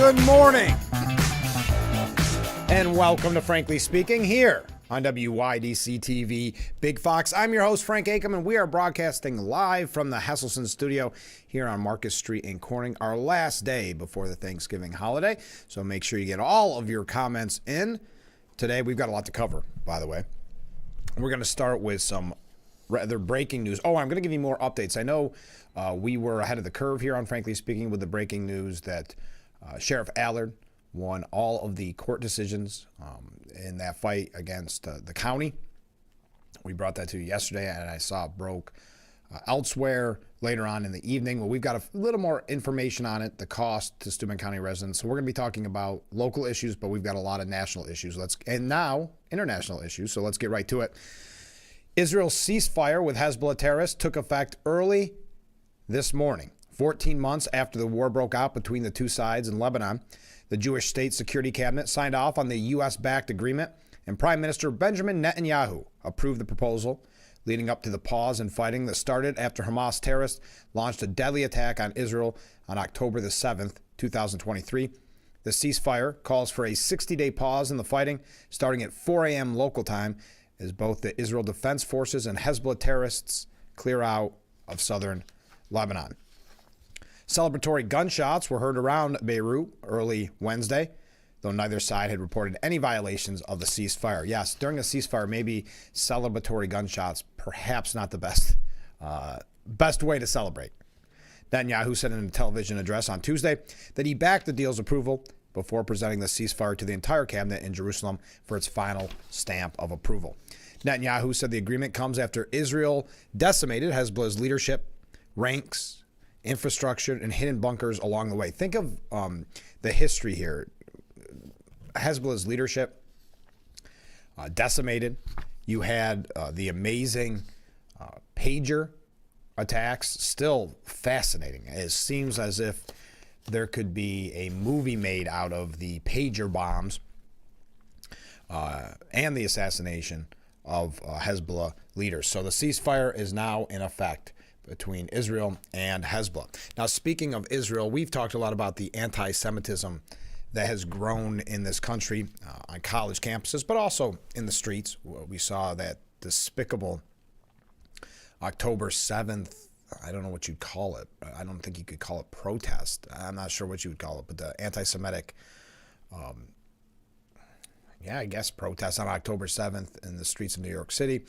Good morning, and welcome to Frankly Speaking here on WYDC TV Big Fox. I'm your host, Frank Acom, and we are broadcasting live from the Hesselson studio here on Marcus Street in Corning, our last day before the Thanksgiving holiday. So make sure you get all of your comments in. Today, we've got a lot to cover, by the way. We're going to start with some rather breaking news. Oh, I'm going to give you more updates. I know we were ahead of the curve here on Frankly Speaking with the breaking news that Sheriff Allard won all of the court decisions in that fight against the county. We brought that to you yesterday, and I saw it broke elsewhere later on in the evening. Well, we've got a little more information on it, the cost to Steuben County residents. So we're going to be talking about local issues, but we've got a lot of national issues. And now international issues. So let's get right to it. Israel's ceasefire with Hezbollah terrorists took effect early this morning, 14 months after the war broke out between the two sides in Lebanon. The Jewish State Security Cabinet signed off on the U.S.-backed agreement, and Prime Minister Benjamin Netanyahu approved the proposal, leading up to the pause in fighting that started after Hamas terrorists launched a deadly attack on Israel on October the 7th, 2023. The ceasefire calls for a 60-day pause in the fighting, starting at 4 a.m. local time, as both the Israel Defense Forces and Hezbollah terrorists clear out of southern Lebanon. Celebratory gunshots were heard around Beirut early Wednesday, though neither side had reported any violations of the ceasefire. Yes, during a ceasefire, maybe celebratory gunshots, perhaps not the best way to celebrate. Netanyahu said in a television address on Tuesday that he backed the deal's approval before presenting the ceasefire to the entire cabinet in Jerusalem for its final stamp of approval. Netanyahu said the agreement comes after Israel decimated Hezbollah's leadership, ranks, infrastructure, and hidden bunkers along the way. Think of the history here. Hezbollah's leadership decimated. You had the amazing pager attacks. Still fascinating. It seems as if there could be a movie made out of the pager bombs and the assassination of Hezbollah leaders. So the ceasefire is now in effect between Israel and Hezbollah. Now, speaking of Israel, we've talked a lot about the anti-Semitism that has grown in this country on college campuses, but also in the streets. We saw that despicable October 7th, I don't know what you'd call it. I don't think you could call it protest. I'm not sure what you would call it, but the anti-Semitic, I guess protest on October 7th in the streets of New York City.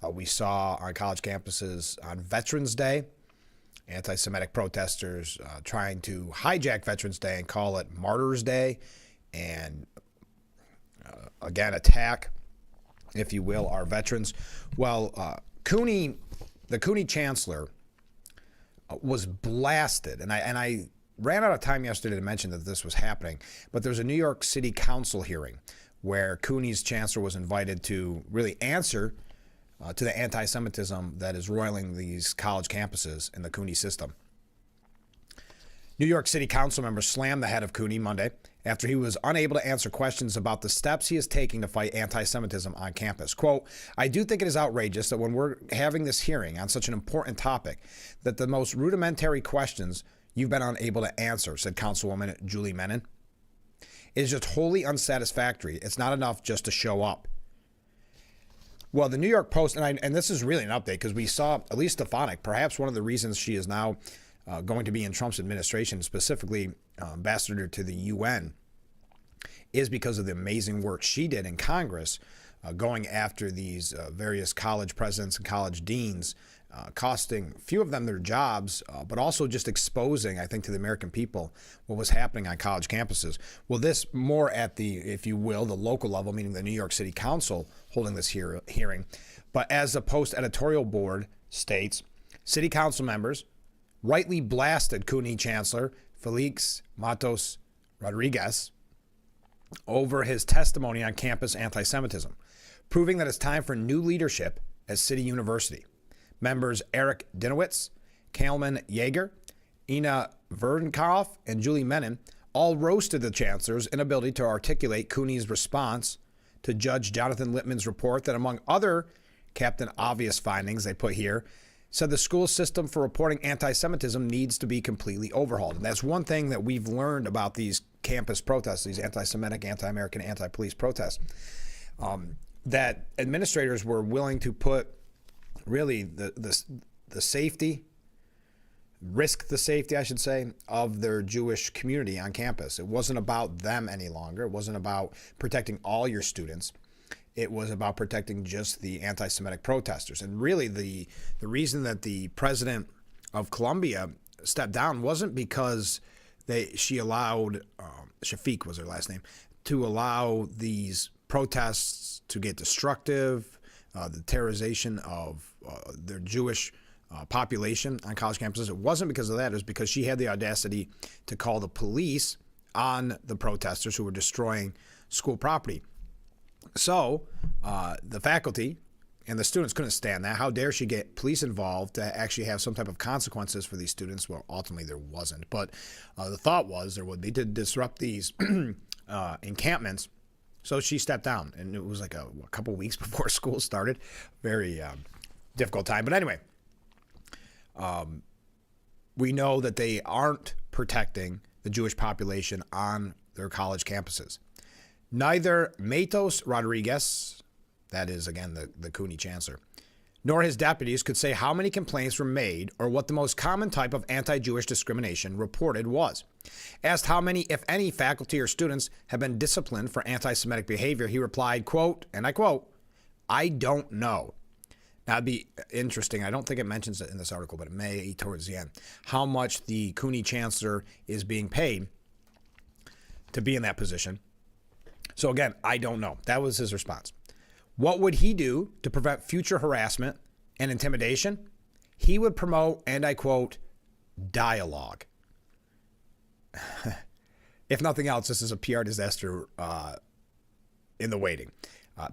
We saw on college campuses on Veterans Day, anti-Semitic protesters trying to hijack Veterans Day and call it Martyrs Day and, again, attack, if you will, our veterans. Well, the Cooney chancellor was blasted, and I ran out of time yesterday to mention that this was happening, but there's a New York City Council hearing where Cooney's chancellor was invited to really answer to the anti-Semitism that is roiling these college campuses in the Cooney system. New York City Council members slammed the head of Cooney Monday after he was unable to answer questions about the steps he is taking to fight anti-Semitism on campus. Quote, "I do think it is outrageous that when we're having this hearing on such an important topic, that the most rudimentary questions you've been unable to answer," said Councilwoman Julie Menon. "It is just wholly unsatisfactory. It's not enough just to show up." Well, the New York Post, and this is really an update because we saw Elise Stefanik, perhaps one of the reasons she is now going to be in Trump's administration, specifically ambassador to the UN, is because of the amazing work she did in Congress going after these various college presidents and college deans, costing a few of them their jobs, but also just exposing, I think, to the American people what was happening on college campuses. Well, this more at the, if you will, the local level, meaning the New York City Council holding this hearing. But as the Post editorial board states, city council members rightly blasted Cooney Chancellor Felix Matos Rodriguez over his testimony on campus anti-Semitism, proving that it's time for new leadership at City University. Members Eric Dinowitz, Kalman Yeager, Ina Verdenkopf, and Julie Menon all roasted the chancellor's inability to articulate Cooney's response to Judge Jonathan Littman's report that, among other Captain Obvious findings they put here, said the school system for reporting anti-Semitism needs to be completely overhauled. And that's one thing that we've learned about these campus protests, these anti-Semitic, anti-American, anti-police protests, that administrators were willing to put really the safety, risk the safety, I should say, of their Jewish community on campus. It wasn't about them any longer. It wasn't about protecting all your students. It was about protecting just the anti-Semitic protesters. And really the reason that the president of Colombia stepped down wasn't because she allowed, Shafiq was her last name, to allow these protests to get destructive, the terrorization of their Jewish population on college campuses. It wasn't because of that. It was because she had the audacity to call the police on the protesters who were destroying school property. So the faculty and the students couldn't stand that. How dare she get police involved to actually have some type of consequences for these students? Well, ultimately there wasn't. But the thought was there would be to disrupt these encampments. So she stepped down, and it was like a couple weeks before school started. Very difficult time. But anyway, we know that they aren't protecting the Jewish population on their college campuses. Neither Matos Rodriguez, that is, again, the CUNY chancellor, nor his deputies could say how many complaints were made or what the most common type of anti-Jewish discrimination reported was. Asked how many, if any, faculty or students have been disciplined for anti-Semitic behavior, he replied, quote, and I quote, "I don't know." Now, it'd be interesting. I don't think it mentions it in this article, but it may towards the end, how much the CUNY chancellor is being paid to be in that position. So again, I don't know. That was his response. What would he do to prevent future harassment and intimidation? He would promote, and I quote, dialogue. If nothing else, this is a PR disaster in the waiting.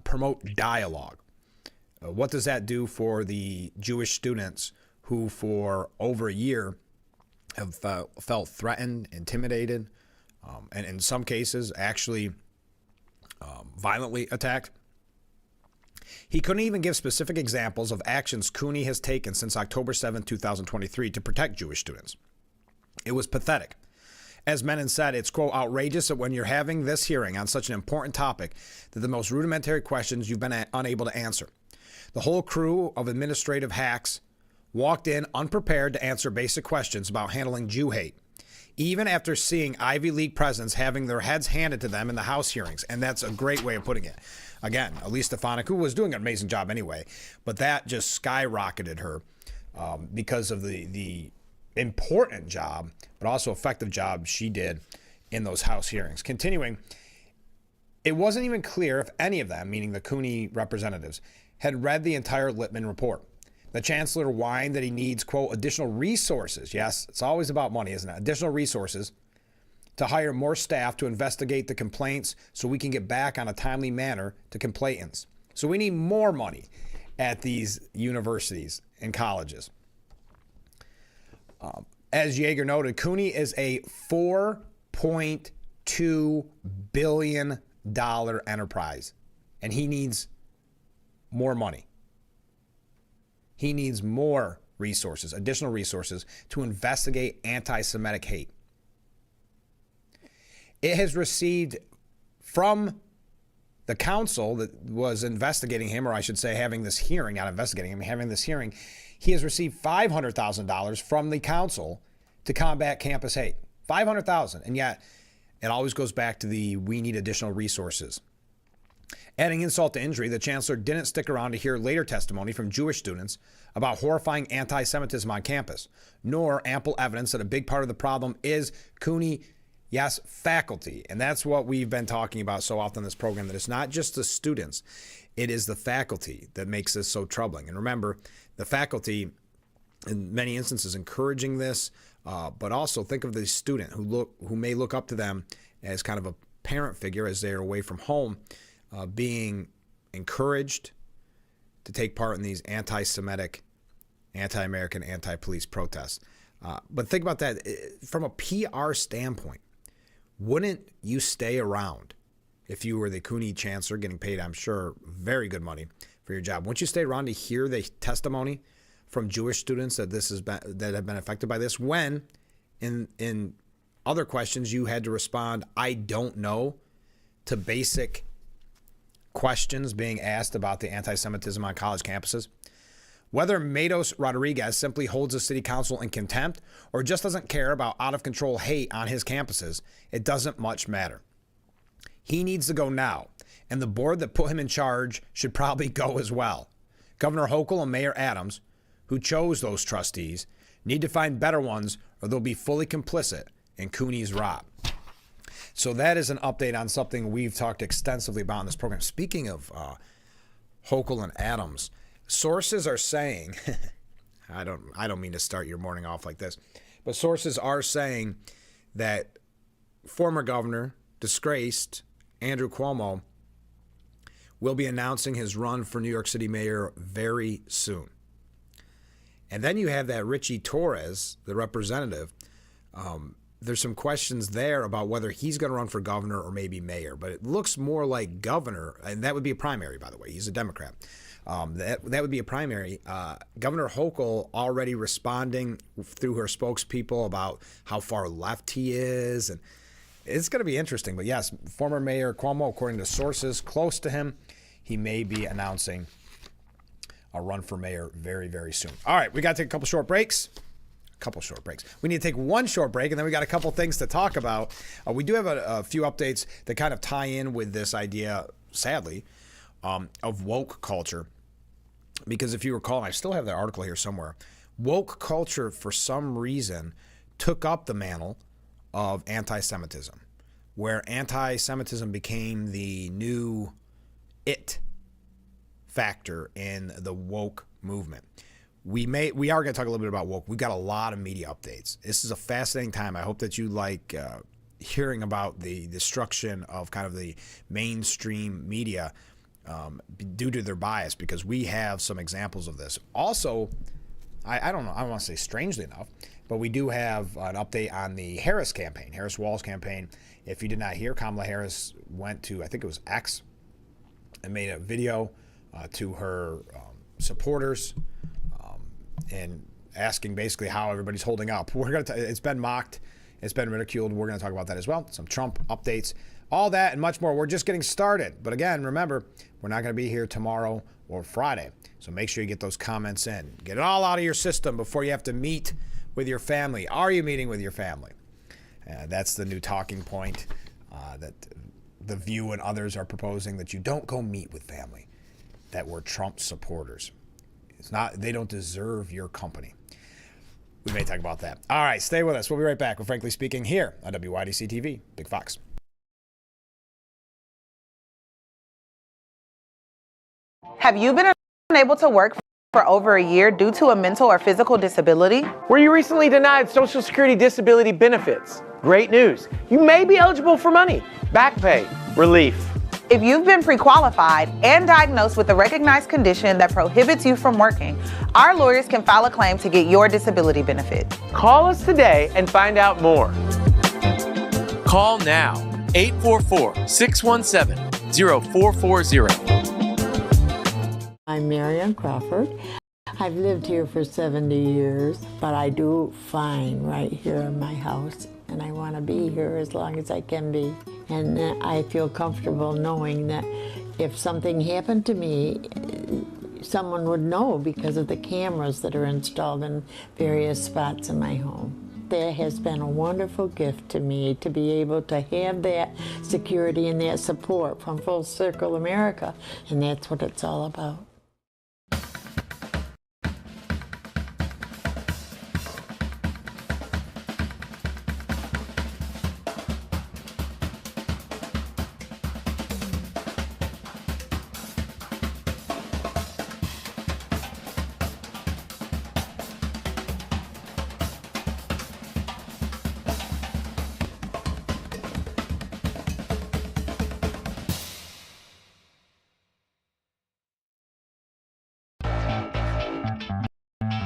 Promote dialogue. What does that do for the Jewish students who for over a year have felt threatened, intimidated, and in some cases actually violently attacked? He couldn't even give specific examples of actions CUNY has taken since October 7, 2023 to protect Jewish students. It was pathetic. As Menon said, it's, quote, outrageous that when you're having this hearing on such an important topic that the most rudimentary questions you've been unable to answer. The whole crew of administrative hacks walked in unprepared to answer basic questions about handling Jew hate, even after seeing Ivy League presidents having their heads handed to them in the House hearings. And that's a great way of putting it. Again, Elise Stefanik, who was doing an amazing job anyway, but that just skyrocketed her because of the important job, but also effective job she did in those House hearings. Continuing, it wasn't even clear if any of them, meaning the CUNY representatives, had read the entire Lippman report. The chancellor whined that he needs, quote, additional resources. Yes, it's always about money, isn't it? Additional resources to hire more staff to investigate the complaints so we can get back on a timely manner to complainants. So we need more money at these universities and colleges. As Yeager noted, CUNY is a $4.2 billion enterprise, and he needs more money. He needs more resources, additional resources, to investigate anti-Semitic hate. It has received from the council that was investigating him, or I should say having this hearing, not investigating him, having this hearing, he has received $500,000 from the council to combat campus hate. $500,000. And yet it always goes back to we need additional resources. Adding insult to injury, the chancellor didn't stick around to hear later testimony from Jewish students about horrifying anti-Semitism on campus, nor ample evidence that a big part of the problem is CUNY, yes, faculty. And that's what we've been talking about so often in this program, that it's not just the students, it is the faculty that makes this so troubling. And remember, the faculty, in many instances, encouraging this, but also think of the student who may look up to them as kind of a parent figure as they're away from home, being encouraged to take part in these anti-Semitic, anti-American, anti-police protests. But think about that from a PR standpoint. Wouldn't you stay around if you were the CUNY chancellor getting paid, I'm sure, very good money for your job? Wouldn't you stay around to hear the testimony from Jewish students that have been affected by this, when in Other questions, you had to respond, I don't know, to basic questions being asked about the anti-Semitism on college campuses. Whether Matos Rodriguez simply holds the city council in contempt or just doesn't care about out-of-control hate on his campuses, it doesn't much matter. He needs to go now, and the board that put him in charge should probably go as well. Governor Hochul and Mayor Adams, who chose those trustees, need to find better ones or they'll be fully complicit in Cooney's rot. So that is an update on something we've talked extensively about in this program. Speaking of Hochul and Adams, sources are saying, I don't mean to start your morning off like this, but sources are saying that former governor, disgraced Andrew Cuomo, will be announcing his run for New York City mayor very soon. And then you have that Richie Torres, the representative. There's some questions there about whether he's going to run for governor or maybe mayor, but it looks more like governor, and that would be a primary, by the way. He's a Democrat. That would be a primary. Governor Hochul already responding through her spokespeople about how far left he is, and it's going to be interesting. But yes, former Mayor Cuomo, according to sources close to him, he may be announcing a run for mayor very, very soon. All right, we got to take a couple short breaks. We need to take one short break, and then we got a couple things to talk about. We do have a few updates that kind of tie in with this idea, sadly, of woke culture. Because if you recall, I still have that article here somewhere, woke culture, for some reason, took up the mantle of anti-Semitism, where anti-Semitism became the new it factor in the woke movement. We are going to talk a little bit about woke. We've got a lot of media updates. This is a fascinating time. I hope that you like hearing about the destruction of kind of the mainstream media due to their bias, because we have some examples of this. Also, I don't know, I don't want to say strangely enough, but we do have an update on the Harris campaign, Harris Walz campaign. If you did not hear, Kamala Harris went to, I think it was X, and made a video to her supporters, and asking basically how everybody's holding up. It's been mocked, it's been ridiculed. We're going to talk about that as well. Some Trump updates, all that and much more. We're just getting started. But again, remember, we're not going to be here tomorrow or Friday. So make sure you get those comments in. Get it all out of your system before you have to meet with your family. Are you meeting with your family? That's the new talking point that The View and others are proposing, that you don't go meet with family that were Trump supporters. It's not, they don't deserve your company. We may talk about that. All right, stay with us. We'll be right back with Frankly Speaking here on WYDC TV. Big Fox. Have you been unable to work for over a year due to a mental or physical disability? Were you recently denied Social Security disability benefits? Great news. You may be eligible for money, back pay, relief. If you've been pre-qualified and diagnosed with a recognized condition that prohibits you from working, our lawyers can file a claim to get your disability benefit. Call us today and find out more. Call now, 844-617-0440. I'm Marianne Crawford. I've lived here for 70 years, but I do fine right here in my house, and I want to be here as long as I can be. And I feel comfortable knowing that if something happened to me, someone would know because of the cameras that are installed in various spots in my home. That has been a wonderful gift to me, to be able to have that security and that support from Full Circle America, and that's what it's all about.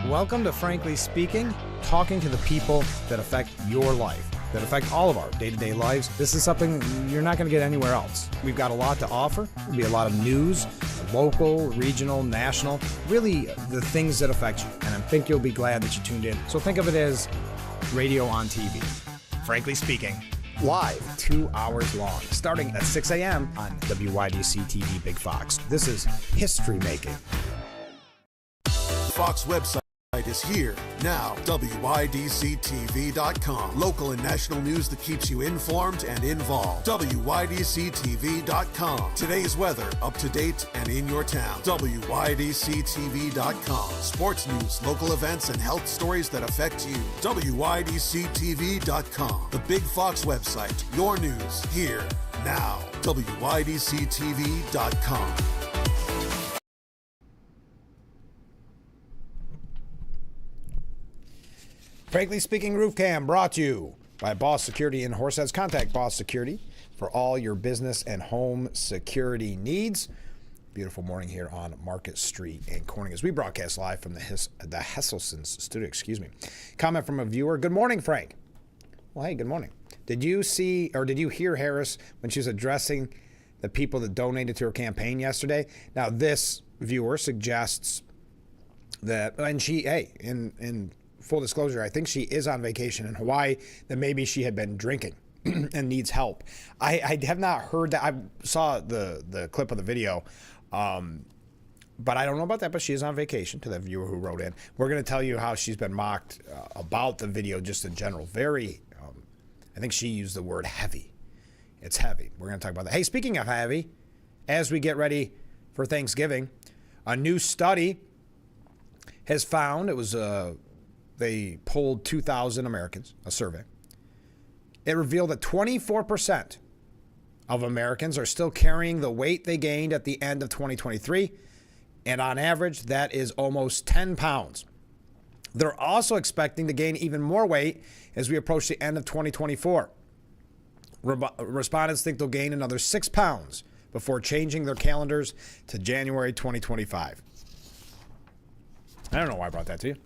Welcome to Frankly Speaking, talking to the people that affect your life, that affect all of our day-to-day lives. This is something you're not going to get anywhere else. We've got a lot to offer. There'll be a lot of news, local, regional, national, really the things that affect you. And I think you'll be glad that you tuned in. So think of it as radio on TV. Frankly Speaking, Live. 2 hours long, starting at 6 a.m. on WYDC TV Big Fox. This is history making. Fox website is here now. WYDCTV.com. Local and national news that keeps you informed and involved. WYDCTV.com. Today's weather, up to date and in your town. WYDCTV.com. Sports news, local events, and health stories that affect you. WYDCTV.com. The Big Fox website. Your news here now. WYDCTV.com. Frankly Speaking Roof Cam brought to you by Boss Security in Horseheads. Contact Boss Security for all your business and home security needs. Beautiful morning here on Market Street in Corning as we broadcast live from the Hesselson's studio. Comment from a viewer. Good morning, Frank. Well, hey, good morning. Did you see or did you hear Harris when she was addressing the people that donated to her campaign yesterday? Now, this viewer suggests that, and she, in full disclosure, I think she is on vacation in Hawaii, that maybe she had been drinking and needs help. I have not heard that. I saw the clip of the video, but I don't know about that, but she is on vacation, to that viewer who wrote in. We're going to tell you how she's been mocked about the video just in general. Very, I think she used the word heavy. It's heavy. We're going to talk about that. Hey, speaking of heavy, as we get ready for Thanksgiving, a new study has found, they polled 2,000 Americans, a survey. It revealed that 24% of Americans are still carrying the weight they gained at the end of 2023. And on average, that is almost 10 pounds. They're also expecting to gain even more weight as we approach the end of 2024. Respondents think they'll gain another 6 pounds before changing their calendars to January 2025. I don't know why I brought that to you.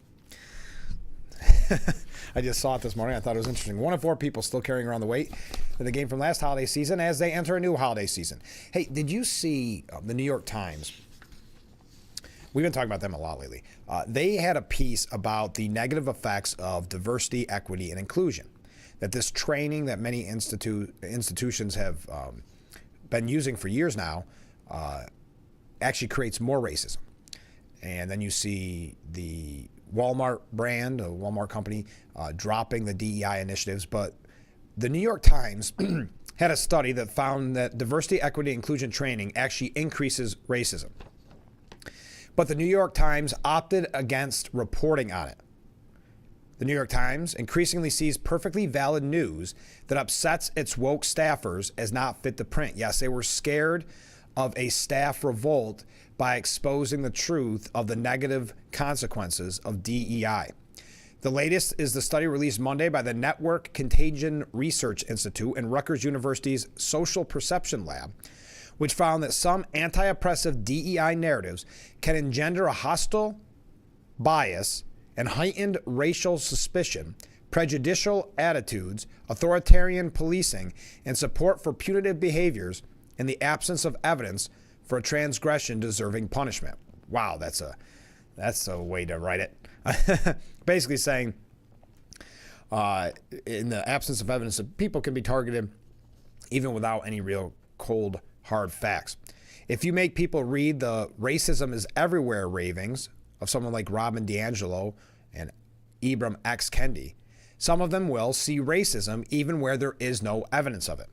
I just saw it this morning. I thought it was interesting. 1 in 4 people still carrying around the weight that they gained from last holiday season as they enter a new holiday season. Hey, did you see the New York Times? We've been talking about them a lot lately. They had a piece about the negative effects of diversity, equity, and inclusion. That this training that many institutions have been using for years now actually creates more racism. And then you see the Walmart brand, a Walmart company, dropping the DEI initiatives. But the New York Times had a study that found that diversity, equity, inclusion training actually increases racism. But the New York Times opted against reporting on it. The New York Times increasingly sees perfectly valid news that upsets its woke staffers as not fit to print. Yes, they were scared of a staff revolt by exposing the truth of the negative consequences of DEI. The latest is the study released Monday by the Network Contagion Research Institute and Rutgers University's Social Perception Lab, which found that some anti-oppressive DEI narratives can engender a hostile bias and heightened racial suspicion, prejudicial attitudes, authoritarian policing, and support for punitive behaviors in the absence of evidence for a transgression deserving punishment. Wow, that's a way to write it. Basically saying, in the absence of evidence, that people can be targeted even without any real cold, hard facts. If you make people read the racism is everywhere ravings of someone like Robin DiAngelo and Ibram X. Kendi, some of them will see racism even where there is no evidence of it.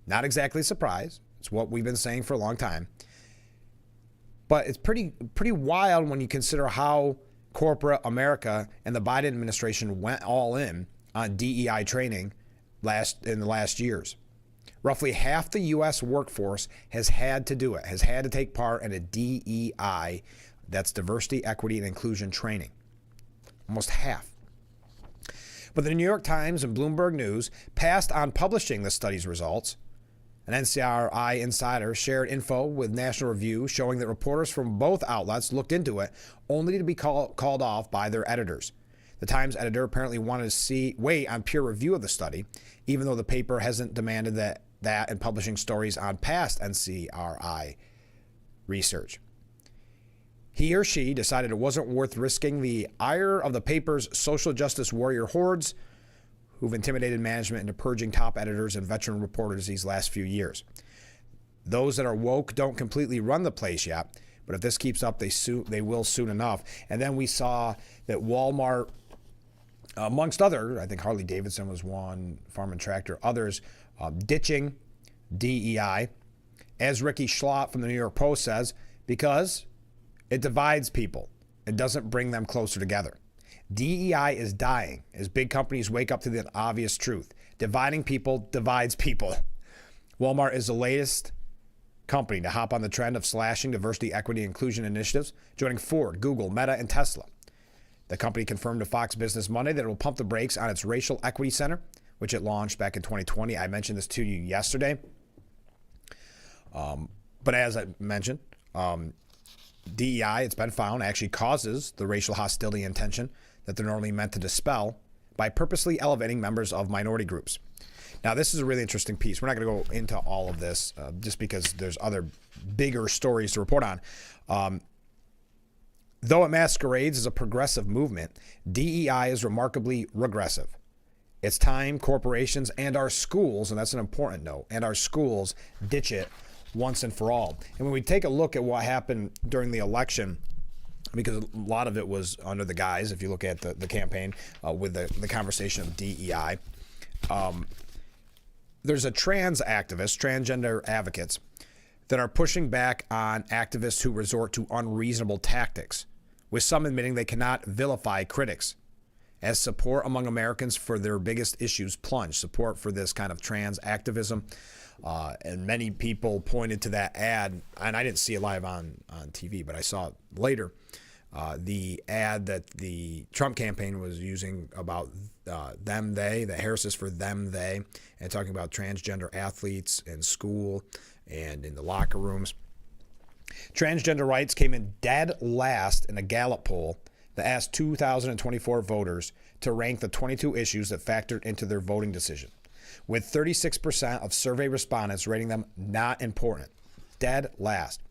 Not exactly a surprise. It's what we've been saying for a long time. But it's pretty wild when you consider how corporate America and the Biden administration went all in on DEI training in the last years. Roughly half the U.S. workforce has had to do it, has had to take part in a DEI, that's diversity, equity, and inclusion training. Almost half. But the New York Times and Bloomberg News passed on publishing the study's results. An NCRI insider shared info with National Review showing that reporters from both outlets looked into it only to be called off by their editors. The Times editor apparently wanted to wait on peer review of the study, even though the paper hasn't demanded that in publishing stories on past NCRI research. He or she decided it wasn't worth risking the ire of the paper's social justice warrior hordes who've intimidated management into purging top editors and veteran reporters these last few years. Those that are woke don't completely run the place yet, but if this keeps up, they will soon enough. And then we saw that Walmart, amongst other, I think Harley Davidson was one, Farm and Tractor, others, ditching DEI, as Ricky Schlott from the New York Post says, because it divides people. It doesn't bring them closer together. DEI is dying as big companies wake up to the obvious truth. Dividing people divides people. Walmart is the latest company to hop on the trend of slashing diversity, equity, inclusion initiatives, joining Ford, Google, Meta, and Tesla. The company confirmed to Fox Business Monday that it will pump the brakes on its Racial Equity Center, which it launched back in 2020. I mentioned this to you yesterday. But as I mentioned, DEI, it's been found, actually causes the racial hostility and tension that they're normally meant to dispel by purposely elevating members of minority groups. Now, this is a really interesting piece. We're not going to go into all of this just because there's other bigger stories to report on. Though it masquerades as a progressive movement, DEI is remarkably regressive. It's time corporations and our schools, and that's an important note, and our schools ditch it once and for all. And when we take a look at what happened during the election, because a lot of it was under the guise, if you look at the campaign with the conversation of DEI, there's a trans activist, transgender advocates, that are pushing back on activists who resort to unreasonable tactics, with some admitting they cannot vilify critics. As support among Americans for their biggest issues plunge, support for this kind of trans activism, and many people pointed to that ad, and I didn't see it live on TV, but I saw it later, the ad that the Trump campaign was using about them, they, that Harris is for them, they, and talking about transgender athletes in school and in the locker rooms. Transgender rights came in dead last in a Gallup poll that asked 2024 voters to rank the 22 issues that factored into their voting decision, with 36% of survey respondents rating them not important. Dead last.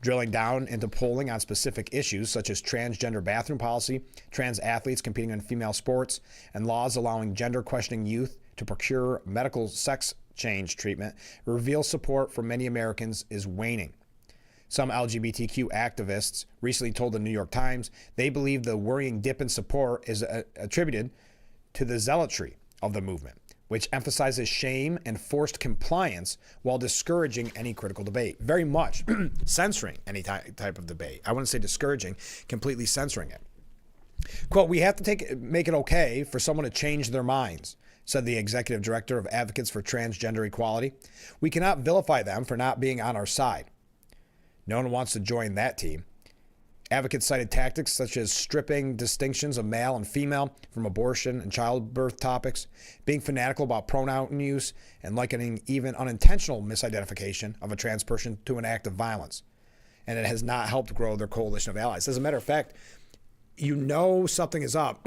Drilling down into polling on specific issues such as transgender bathroom policy, trans athletes competing in female sports, and laws allowing gender-questioning youth to procure medical sex change treatment, reveal support for many Americans is waning. Some LGBTQ activists recently told the New York Times they believe the worrying dip in support is attributed to the zealotry of the movement, which emphasizes shame and forced compliance while discouraging any critical debate. Very much censoring any type of debate. I wouldn't say discouraging, completely censoring it. Quote, "We have to make it okay for someone to change their minds," said the executive director of Advocates for Transgender Equality. "We cannot vilify them for not being on our side. No one wants to join that team." Advocates cited tactics such as stripping distinctions of male and female from abortion and childbirth topics, being fanatical about pronoun use, and likening even unintentional misidentification of a trans person to an act of violence. And it has not helped grow their coalition of allies. As a matter of fact, you know something is up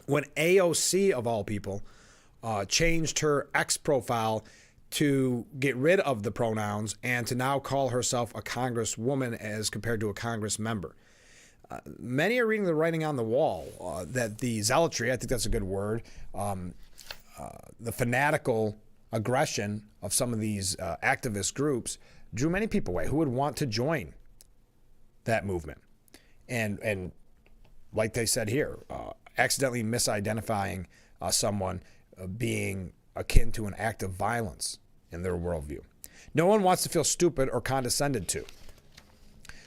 when AOC, of all people, changed her X profile to get rid of the pronouns and to now call herself a congresswoman as compared to a congress member. Many are reading the writing on the wall that the zealotry, I think that's a good word, the fanatical aggression of some of these activist groups drew many people away who would want to join that movement. And like they said here, accidentally misidentifying someone being akin to an act of violence in their worldview. "No one wants to feel stupid or condescended to,"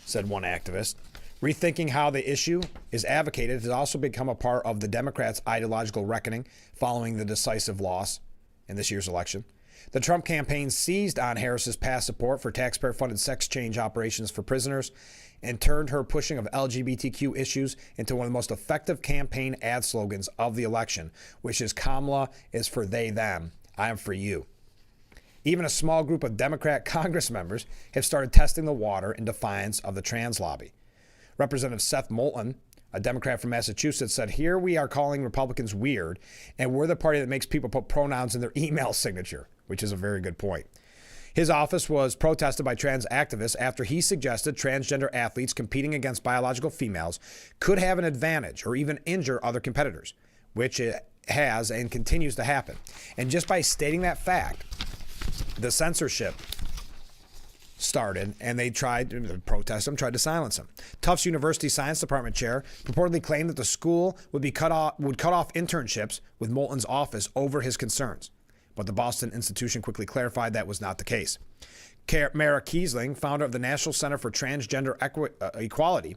said one activist. Rethinking how the issue is advocated has also become a part of the Democrats' ideological reckoning following the decisive loss in this year's election. The Trump campaign seized on Harris's past support for taxpayer-funded sex change operations for prisoners and turned her pushing of LGBTQ issues into one of the most effective campaign ad slogans of the election, which is "Kamala is for they, them. I am for you." Even a small group of Democrat Congress members have started testing the water in defiance of the trans lobby. Representative Seth Moulton, a Democrat from Massachusetts, said, "Here we are calling Republicans weird, and we're the party that makes people put pronouns in their email signature," which is a very good point. His office was protested by trans activists after he suggested transgender athletes competing against biological females could have an advantage or even injure other competitors, which has and continues to happen. And just by stating that fact, the censorship started, and they tried to protest him, tried to silence him. Tufts University Science Department chair purportedly claimed that the school would cut off internships with Moulton's office over his concerns. But the Boston institution quickly clarified that was not the case. Mara Kiesling, founder of the National Center for Transgender Equality,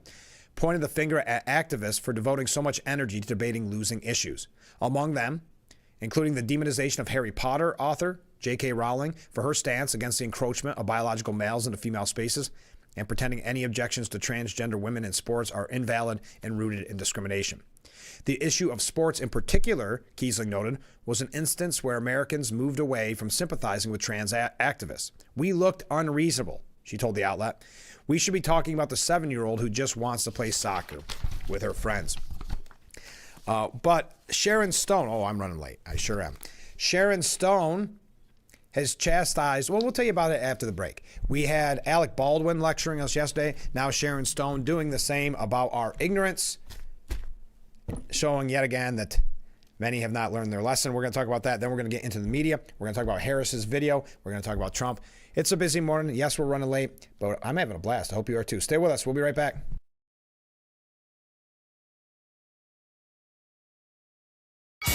pointed the finger at activists for devoting so much energy to debating losing issues. Among them, including the demonization of Harry Potter author J.K. Rowling for her stance against the encroachment of biological males into female spaces and pretending any objections to transgender women in sports are invalid and rooted in discrimination. The issue of sports in particular, Kiesling noted, was an instance where Americans moved away from sympathizing with trans activists. We looked unreasonable, she told the outlet. We should be talking about the 7-year-old who just wants to play soccer with her friends. But Sharon Stone, I'm running late. I sure am. Sharon Stone has chastised, we'll tell you about it after the break. We had Alec Baldwin lecturing us yesterday. Now Sharon Stone doing the same about our ignorance, showing yet again that many have not learned their lesson. We're going to talk about that. Then we're going to get into the media. We're going to talk about Harris's video. We're going to talk about Trump. It's a busy morning. Yes, we're running late, but I'm having a blast. I hope you are too. Stay with us. We'll be right back.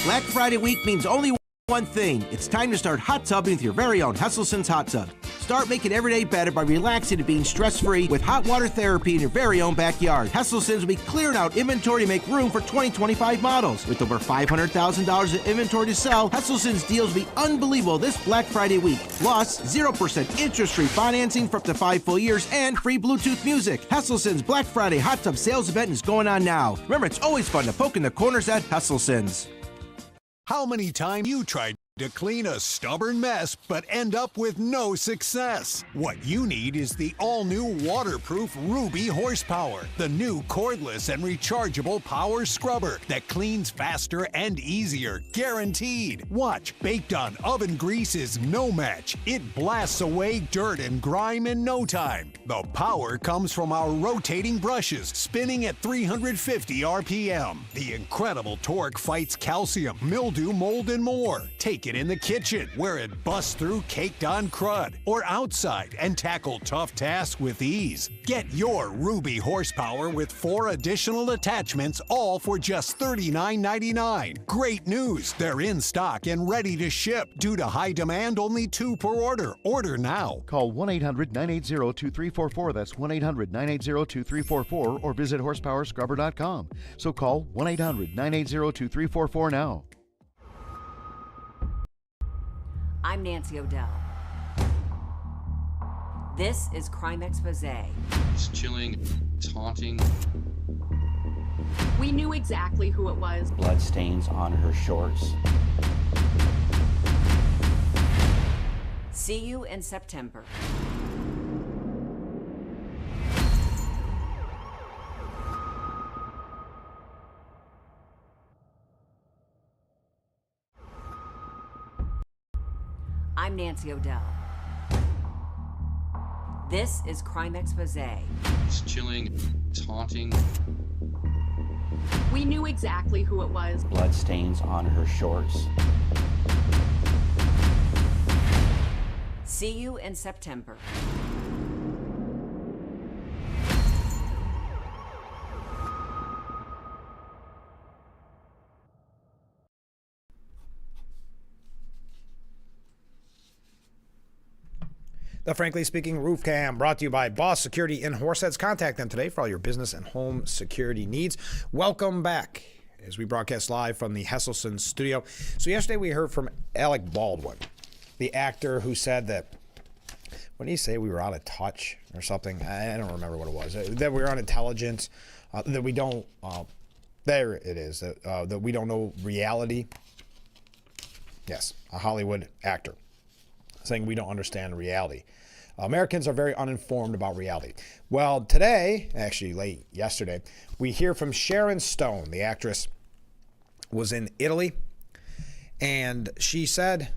Black Friday week means only one thing. It's time to start hot tubbing with your very own Hesselson's Hot Tub. Start making every day better by relaxing and being stress-free with hot water therapy in your very own backyard. Hesselson's will be clearing out inventory to make room for 2025 models. With over $500,000 in inventory to sell, Hesselson's deals will be unbelievable this Black Friday week. Plus, 0% interest-free financing for up to 5 full years and free Bluetooth music. Hesselson's Black Friday Hot Tub sales event is going on now. Remember, it's always fun to poke in the corners at Hesselson's. How many times you tried to clean a stubborn mess but end up with no success? What you need is the all-new waterproof Ruby Horsepower, the new cordless and rechargeable power scrubber that cleans faster and easier, guaranteed. Watch, baked on oven grease is no match. It blasts away dirt and grime in no time. The power comes from our rotating brushes, spinning at 350 RPM. The incredible torque fights calcium, mildew, mold, and more. Take it in the kitchen, where it busts through caked-on crud, or outside and tackle tough tasks with ease. Get your Ruby Horsepower with 4 additional attachments, all for just $39.99. Great news! They're in stock and ready to ship. Due to high demand, only 2 per order. Order now. Call 1-800-980-2344. That's 1-800-980-2344 or visit horsepowerscrubber.com. So call 1-800-980-2344 now. I'm Nancy O'Dell. This is Crime Expose. It's chilling, taunting. We knew exactly who it was. Blood stains on her shorts. See you in September. I'm Nancy O'Dell. This is Crime Expose. It's chilling, taunting. We knew exactly who it was. Blood stains on her shorts. See you in September. The Frankly Speaking Roof Cam, brought to you by Boss Security in Horseheads. Contact them today for all your business and home security needs. Welcome back as we broadcast live from the Hesselson studio. So yesterday we heard from Alec Baldwin, the actor who said that, what did he say, we were out of touch or something? I don't remember what it was. That we were unintelligent, that we don't, there it is, that we don't know reality. Yes, a Hollywood actor saying we don't understand reality. Americans are very uninformed about reality. Well, today, actually late yesterday, we hear from Sharon Stone. The actress was in Italy, and she said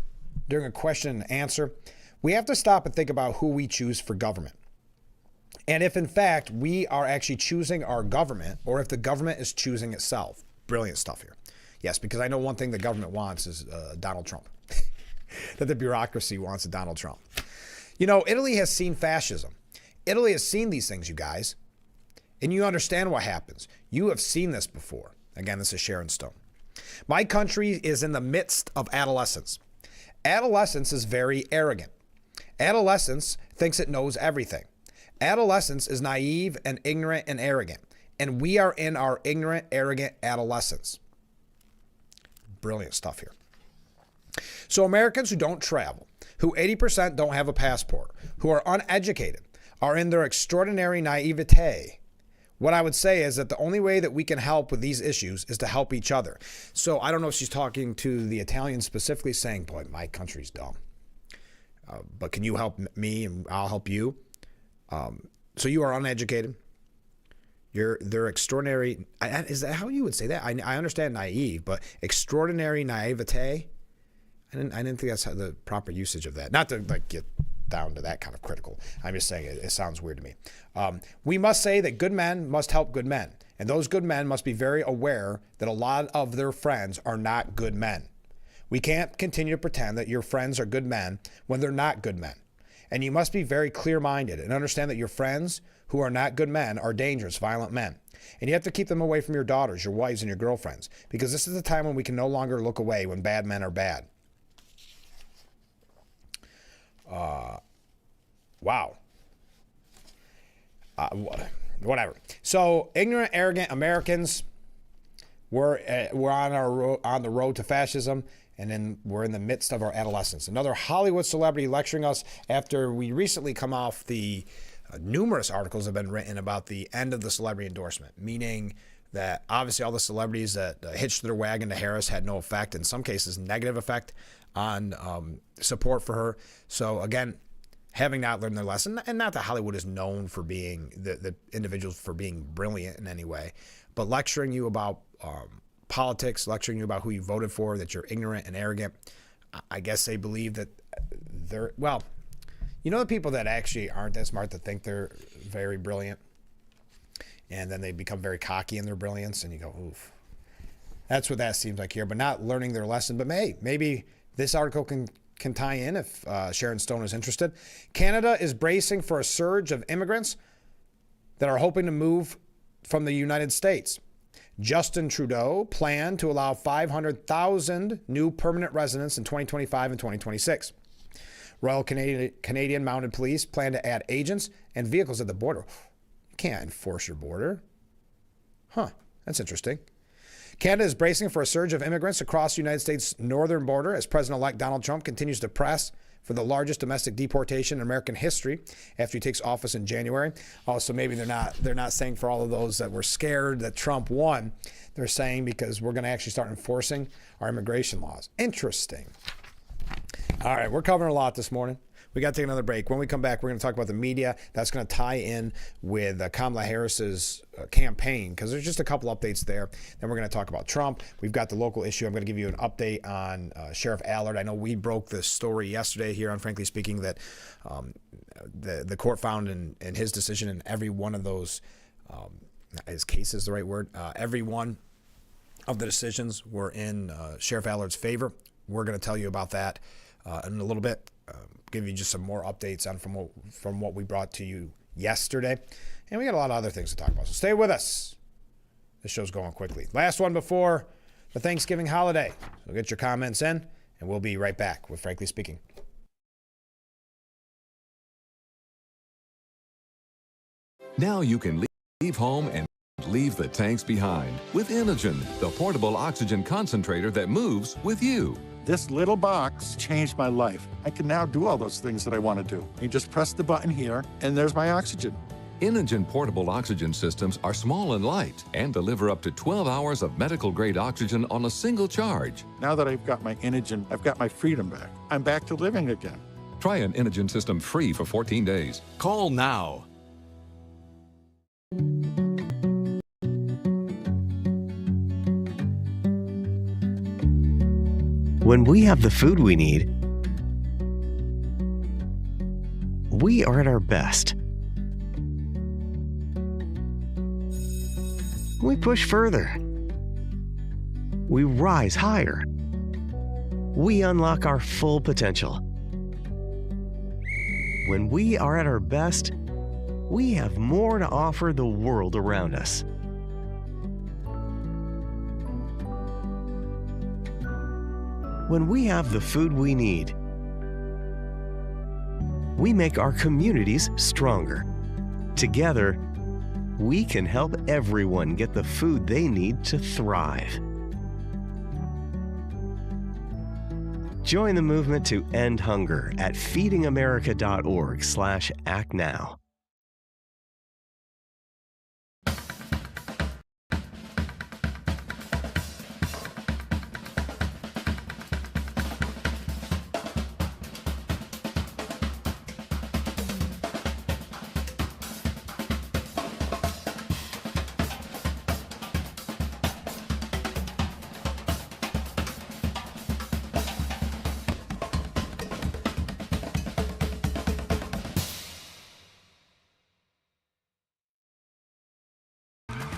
during a question and answer, we have to stop and think about who we choose for government. And if in fact we are actually choosing our government, or if the government is choosing itself. Brilliant stuff here. Yes, because I know one thing the government wants is Donald Trump. That the bureaucracy wants a Donald Trump. You know, Italy has seen fascism. Italy has seen these things, you guys. And you understand what happens. You have seen this before. Again, this is Sharon Stone. My country is in the midst of adolescence. Adolescence is very arrogant. Adolescence thinks it knows everything. Adolescence is naive and ignorant and arrogant. And we are in our ignorant, arrogant adolescence. Brilliant stuff here. So Americans who don't travel, who 80% don't have a passport, who are uneducated, are in their extraordinary naivete. What I would say is that the only way that we can help with these issues is to help each other. So I don't know if she's talking to the Italians specifically, saying, boy, my country's dumb. But can you help me and I'll help you? So you are uneducated. They're extraordinary. Is that how you would say that? I understand naive, but extraordinary naivete. I didn't think that's the proper usage of that. Not to like get down to that kind of critical. I'm just saying it sounds weird to me. We must say that good men must help good men. And those good men must be very aware that a lot of their friends are not good men. We can't continue to pretend that your friends are good men when they're not good men. And you must be very clear-minded and understand that your friends who are not good men are dangerous, violent men. And you have to keep them away from your daughters, your wives, and your girlfriends, because this is the time when we can no longer look away when bad men are bad. Wow. Whatever. So ignorant, arrogant Americans, we're on the road to fascism, and then we're in the midst of our adolescence. Another Hollywood celebrity lecturing us after we recently come off the numerous articles have been written about the end of the celebrity endorsement, meaning that obviously all the celebrities that hitched their wagon to Harris had no effect, in some cases negative effect on support for her. So again, having not learned their lesson, and not that Hollywood is known for being the individuals for being brilliant in any way, but lecturing you about politics, lecturing you about who you voted for, that you're ignorant and arrogant. I guess they believe that they're, well, you know, the people that actually aren't that smart that think they're very brilliant, and then they become very cocky in their brilliance, and you go, oof. That's what that seems like here, but not learning their lesson. But maybe this article can tie in if Sharon Stone is interested. Canada is bracing for a surge of immigrants that are hoping to move from the United States. Justin Trudeau planned to allow 500,000 new permanent residents in 2025 and 2026. Royal Canadian Mounted Police plan to add agents and vehicles at the border. You can't enforce your border. Huh, that's interesting. Canada is bracing for a surge of immigrants across the United States' northern border as President-elect Donald Trump continues to press for the largest domestic deportation in American history after he takes office in January. Also, maybe they're not saying for all of those that were scared that Trump won. They're saying because we're going to actually start enforcing our immigration laws. Interesting. All right, we're covering a lot this morning. We got to take another break. When we come back, we're going to talk about the media. That's going to tie in with Kamala Harris's campaign, because there's just a couple updates there. Then we're going to talk about Trump. We've got the local issue. I'm going to give you an update on Sheriff Allard. I know we broke this story yesterday here on Frankly Speaking that the court found in his decision in every one of those, is case is the right word? Every one of the decisions were in Sheriff Allard's favor. We're going to tell you about that in a little bit. Give you just some more updates on from what we brought to you yesterday. And we got a lot of other things to talk about. So stay with us. This show's going quickly. Last one before the Thanksgiving holiday. So get your comments in, and we'll be right back with Frankly Speaking. Now you can leave home and leave the tanks behind with Inogen, the portable oxygen concentrator that moves with you. This little box changed my life. I can now do all those things that I want to do. You just press the button here, and there's my oxygen. Inogen portable oxygen systems are small and light and deliver up to 12 hours of medical-grade oxygen on a single charge. Now that I've got my Inogen, I've got my freedom back. I'm back to living again. Try an Inogen system free for 14 days. Call now. When we have the food we need, we are at our best. We push further. we rise higher. We unlock our full potential. When we are at our best, we have more to offer the world around us. When we have the food we need, we make our communities stronger. Together, we can help everyone get the food they need to thrive. Join the movement to end hunger at feedingamerica.org/actnow.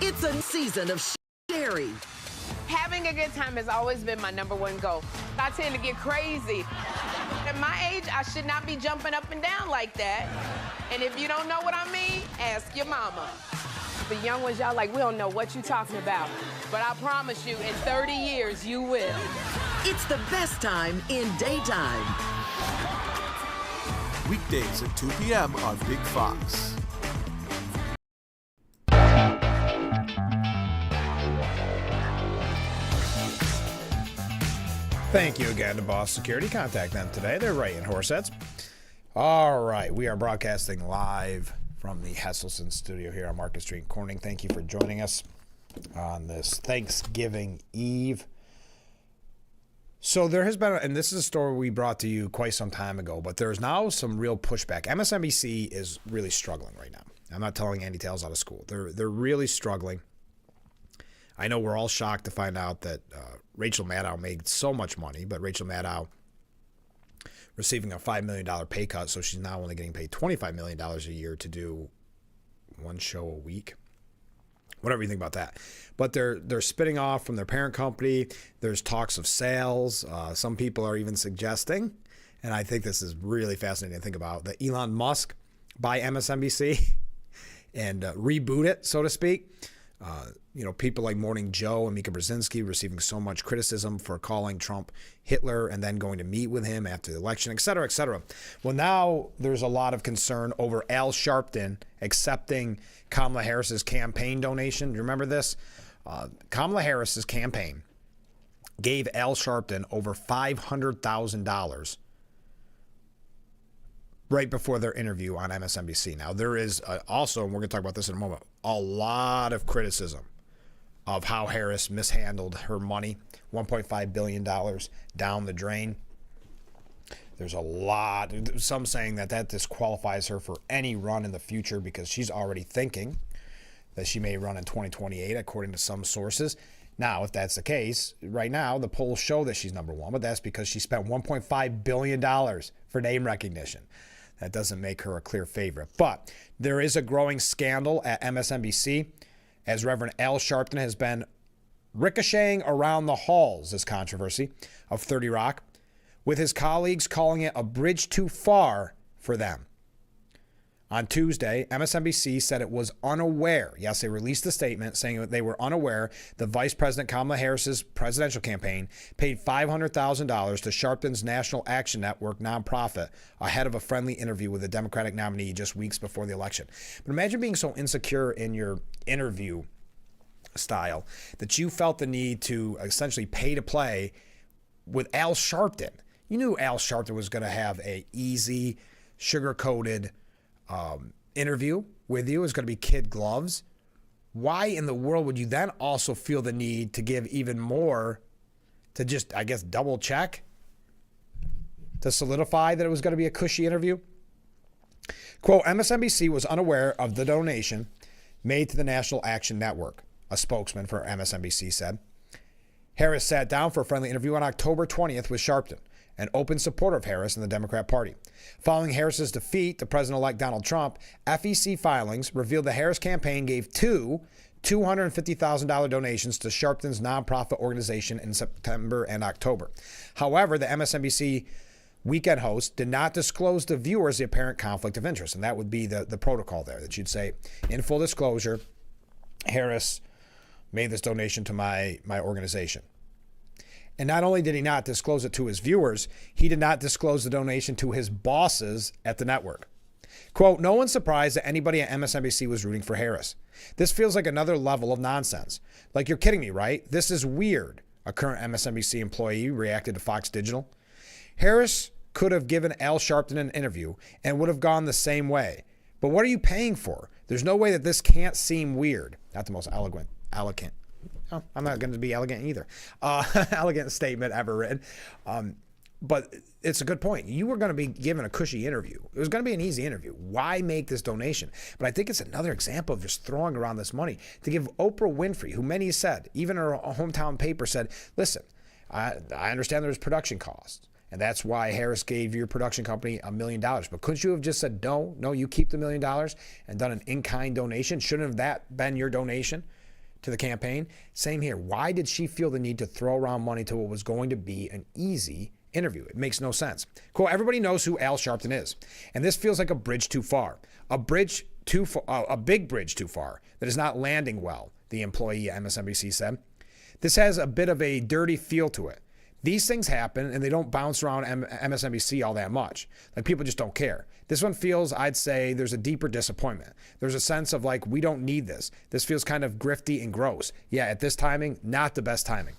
It's a season of sharing. Having a good time has always been my #1 goal. I tend to get crazy. At my age, I should not be jumping up and down like that. And if you don't know what I mean, ask your mama. The young ones, y'all like, we don't know what you're talking about. But I promise you, in 30 years, you will. It's the best time in daytime. Weekdays at 2 p.m. on Big Fox. Thank you again to Boss Security. Contact them today. They're right in Horseheads. All right, we are broadcasting live from the Hesselson studio here on Market Street, Corning. Thank you for joining us on this Thanksgiving Eve. So there has been, and this is a story we brought to you quite some time ago, but there's now some real pushback. MSNBC is really struggling right now. I'm not telling any tales out of school. They're really struggling. I know we're all shocked to find out that Rachel Maddow made so much money, but Rachel Maddow receiving a $5 million pay cut, so she's now only getting paid $25 million a year to do one show a week. Whatever you think about that. But they're spinning off from their parent company. There's talks of sales. Some people are even suggesting, and I think this is really fascinating to think about, that Elon Musk buy MSNBC and reboot it, so to speak. People like Morning Joe and Mika Brzezinski receiving so much criticism for calling Trump Hitler and then going to meet with him after the election, et cetera, et cetera. Well, now there's a lot of concern over Al Sharpton accepting Kamala Harris's campaign donation. Do you remember this? Kamala Harris's campaign gave Al Sharpton over $500,000 right before their interview on MSNBC. Now, there is also, and we're going to talk about this in a moment, a lot of criticism of how Harris mishandled her money, $1.5 billion down the drain. There's a lot, some saying that disqualifies her for any run in the future because she's already thinking that she may run in 2028, according to some sources. Now, if that's the case, right now, the polls show that she's #1, but that's because she spent $1.5 billion for name recognition. That doesn't make her a clear favorite. But there is a growing scandal at MSNBC as Reverend Al Sharpton has been ricocheting around the halls, this controversy of 30 Rock, with his colleagues calling it a bridge too far for them. On Tuesday, MSNBC said it was unaware. Yes, they released a statement saying that they were unaware the Vice President Kamala Harris's presidential campaign paid $500,000 to Sharpton's National Action Network nonprofit ahead of a friendly interview with the Democratic nominee just weeks before the election. But imagine being so insecure in your interview style that you felt the need to essentially pay to play with Al Sharpton. You knew Al Sharpton was going to have a easy, sugar-coated interview with you. It's going to be kid gloves. Why in the world would you then also feel the need to give even more to just, I guess, double check to solidify that it was going to be a cushy interview? Quote, MSNBC was unaware of the donation made to the National Action Network, a spokesman for MSNBC said. Harris sat down for a friendly interview on October 20th with Sharpton. an open supporter of Harris and the Democrat Party. Following Harris's defeat to President-elect Donald Trump, FEC filings revealed the Harris campaign gave two $250,000 donations to Sharpton's nonprofit organization in September and October. However, the MSNBC weekend host did not disclose to viewers the apparent conflict of interest, and that would be the protocol there, that you'd say, in full disclosure, Harris made this donation to my organization. And not only did he not disclose it to his viewers, he did not disclose the donation to his bosses at the network. Quote, no one's surprised that anybody at MSNBC was rooting for Harris. This feels like another level of nonsense. Like, you're kidding me, right? This is weird, a current MSNBC employee reacted to Fox Digital. Harris could have given Al Sharpton an interview and would have gone the same way. But what are you paying for? There's no way that this can't seem weird. Not the most elegant. Oh, I'm not going to be elegant either. Elegant statement ever written. But it's a good point. You were going to be given a cushy interview. It was going to be an easy interview. Why make this donation? But I think it's another example of just throwing around this money to give Oprah Winfrey, who many said, even her hometown paper said, listen, I understand there's production costs. And that's why Harris gave your production company $1 million. But couldn't you have just said, no, you keep the $1 million and done an in-kind donation? Shouldn't have that been your donation to the campaign? Same here. Why did she feel the need to throw around money to what was going to be an easy interview? It makes no sense. Quote, everybody knows who Al Sharpton is. And this feels like a bridge too far. A big bridge too far that is not landing well, the employee at MSNBC said. This has a bit of a dirty feel to it. These things happen and they don't bounce around MSNBC all that much. Like, people just don't care. This one feels, I'd say, there's a deeper disappointment. There's a sense of like, we don't need this. This feels kind of grifty and gross. Yeah, at this timing, not the best timing.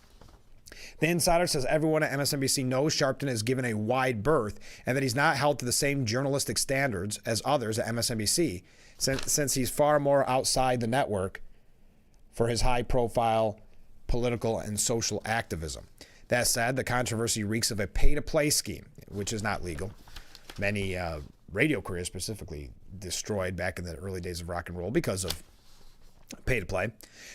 The insider says everyone at MSNBC knows Sharpton is given a wide berth and that he's not held to the same journalistic standards as others at MSNBC since he's far more outside the network for his high-profile political and social activism. That said, the controversy reeks of a pay-to-play scheme, which is not legal. Many radio careers specifically destroyed back in the early days of rock and roll because of pay-to-play.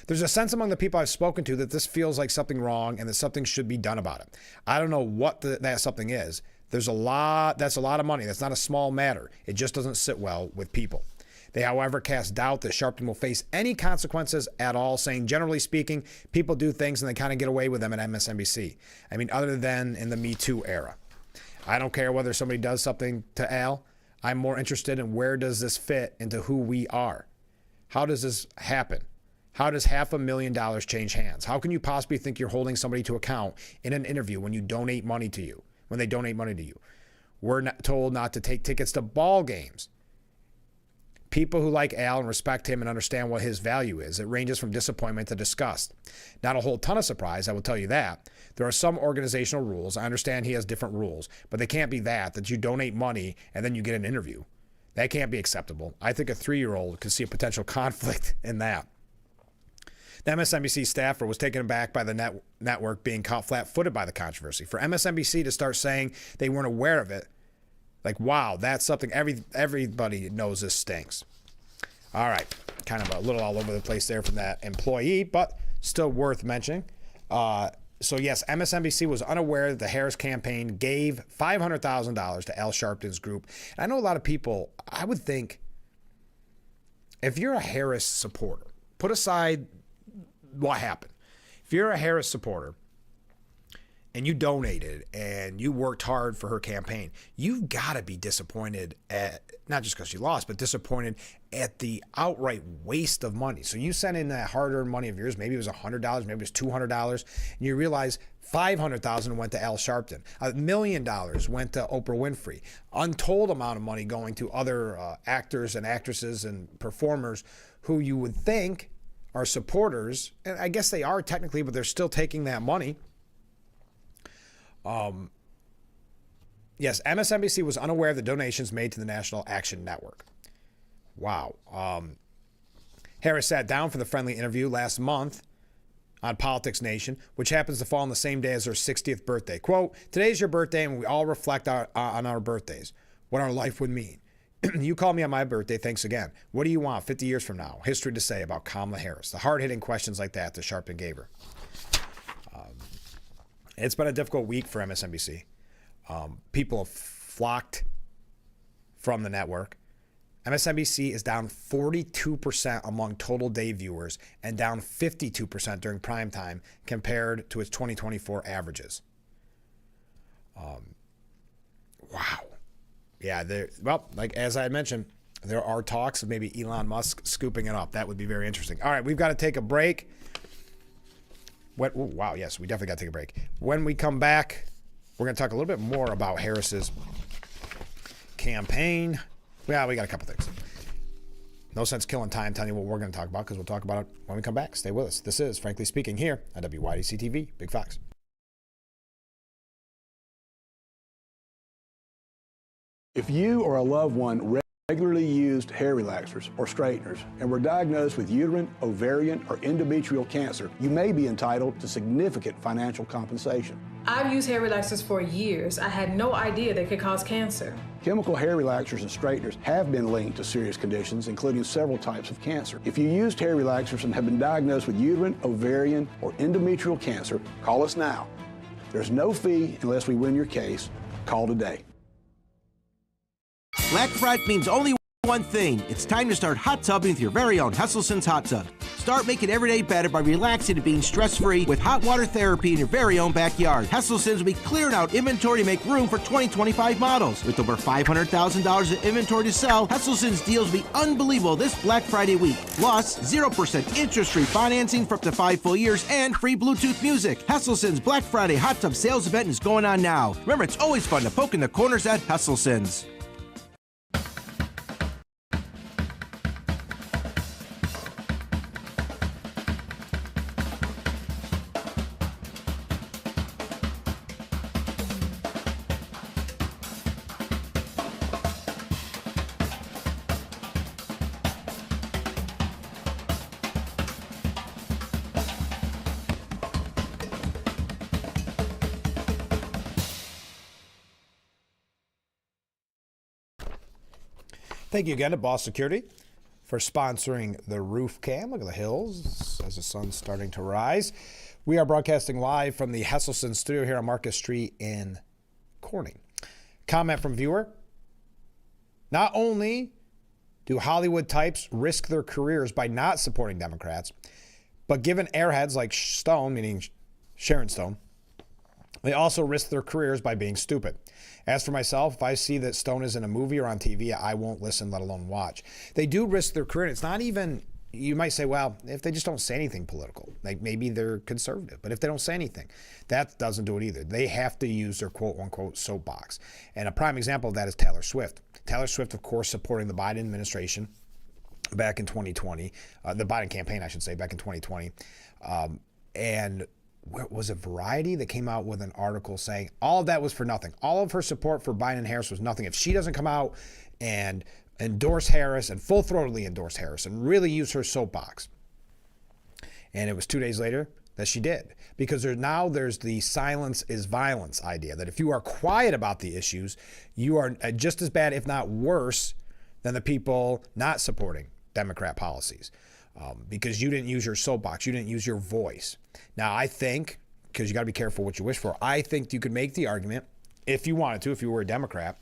There's a sense among the people I've spoken to that this feels like something wrong and that something should be done about it. I don't know what that something is. That's a lot of money. That's not a small matter. It just doesn't sit well with people. They, however, cast doubt that Sharpton will face any consequences at all, saying, generally speaking, people do things and they kind of get away with them at MSNBC. I mean, other than in the Me Too era. I don't care whether somebody does something to Al. I'm more interested in where does this fit into who we are. How does this happen? How does $500,000 change hands? How can you possibly think you're holding somebody to account in an interview when you donate money to you, when they donate money to you? We're not told not to take tickets to ball games. People who like Al and respect him and understand what his value is, it ranges from disappointment to disgust. Not a whole ton of surprise, I will tell you that. There are some organizational rules. I understand he has different rules, but they can't be that you donate money and then you get an interview. That can't be acceptable. I think a 3-year-old could see a potential conflict in that. The MSNBC staffer was taken aback by the network being caught flat-footed by the controversy. For MSNBC to start saying they weren't aware of it, like, wow, that's something everybody knows this stinks. All right, kind of a little all over the place there from that employee, but still worth mentioning. So yes, MSNBC was unaware that the Harris campaign gave $500,000 to Al Sharpton's group. And I know a lot of people, I would think, if you're a Harris supporter, put aside what happened. If you're a Harris supporter, and you donated and you worked hard for her campaign, you've got to be disappointed at, not just because she lost, but disappointed at the outright waste of money. So you sent in that hard-earned money of yours, maybe it was $100, maybe it was $200, and you realize $500,000 went to Al Sharpton, $1 million went to Oprah Winfrey, untold amount of money going to other actors and actresses and performers who you would think are supporters, and I guess they are technically, but they're still taking that money. Yes, MSNBC was unaware of the donations made to the National Action Network. Wow. Harris sat down for the friendly interview last month on Politics Nation, which happens to fall on the same day as her 60th birthday. Quote, today's your birthday and we all reflect on our birthdays, what our life would mean. You called me on my birthday, thanks again. What do you want 50 years from now? History to say about Kamala Harris. The hard-hitting questions like that that Sharpton gave her. It's been a difficult week for MSNBC. People have flocked from the network. MSNBC is down 42% among total day viewers and down 52% during prime time compared to its 2024 averages. Wow. Yeah, like as I had mentioned, there are talks of maybe Elon Musk scooping it up. That would be very interesting. All right, we've got to take a break. Wow, yes, we definitely got to take a break. When we come back, we're going to talk a little bit more about Harris's campaign. Yeah, we got a couple things. No sense killing time telling you what we're going to talk about because we'll talk about it when we come back. Stay with us. This is Frankly Speaking here on WYDC TV, Big Fox. If you or a loved one regularly used hair relaxers or straighteners and were diagnosed with uterine, ovarian, or endometrial cancer, you may be entitled to significant financial compensation. I've used hair relaxers for years. I had no idea they could cause cancer. Chemical hair relaxers and straighteners have been linked to serious conditions, including several types of cancer. If you used hair relaxers and have been diagnosed with uterine, ovarian, or endometrial cancer, call us now. There's no fee unless we win your case. Call today. Black Friday means only one thing. It's time to start hot tubbing with your very own Hesselson's Hot Tub. Start making every day better by relaxing and being stress-free with hot water therapy in your very own backyard. Hesselson's will be clearing out inventory to make room for 2025 models. With over $500,000 in inventory to sell, Hesselson's deals will be unbelievable this Black Friday week. Plus, 0% interest-free financing for up to 5 full years and free Bluetooth music. Hesselson's Black Friday Hot Tub sales event is going on now. Remember, it's always fun to poke in the corners at Hesselson's. Thank you again to Boss Security for sponsoring the roof cam. Look at the hills as the sun's starting to rise. We are broadcasting live from the Hesselson studio here on Marcus Street in Corning. Comment from viewer. Not only do Hollywood types risk their careers by not supporting Democrats, but given airheads like Stone, meaning Sharon Stone, they also risk their careers by being stupid. As for myself, if I see that Stone is in a movie or on TV, I won't listen, let alone watch. They do risk their career. It's not even, you might say, well, if they just don't say anything political, like maybe they're conservative, but if they don't say anything, that doesn't do it either. They have to use their quote-unquote soapbox. And a prime example of that is Taylor Swift. Taylor Swift, of course, supporting the Biden administration back in 2020, the Biden campaign, I should say, back in 2020. And was it Variety that came out with an article saying all of that was for nothing? All of her support for Biden and Harris was nothing. If she doesn't come out and endorse Harris and full-throatedly endorse Harris and really use her soapbox. And it was 2 days later that she did. Because there's the silence is violence idea, that if you are quiet about the issues, you are just as bad, if not worse, than the people not supporting Democrat policies. Because you didn't use your soapbox, you didn't use your voice. Now, I think, because you got to be careful what you wish for, I think you could make the argument, if you wanted to, if you were a Democrat,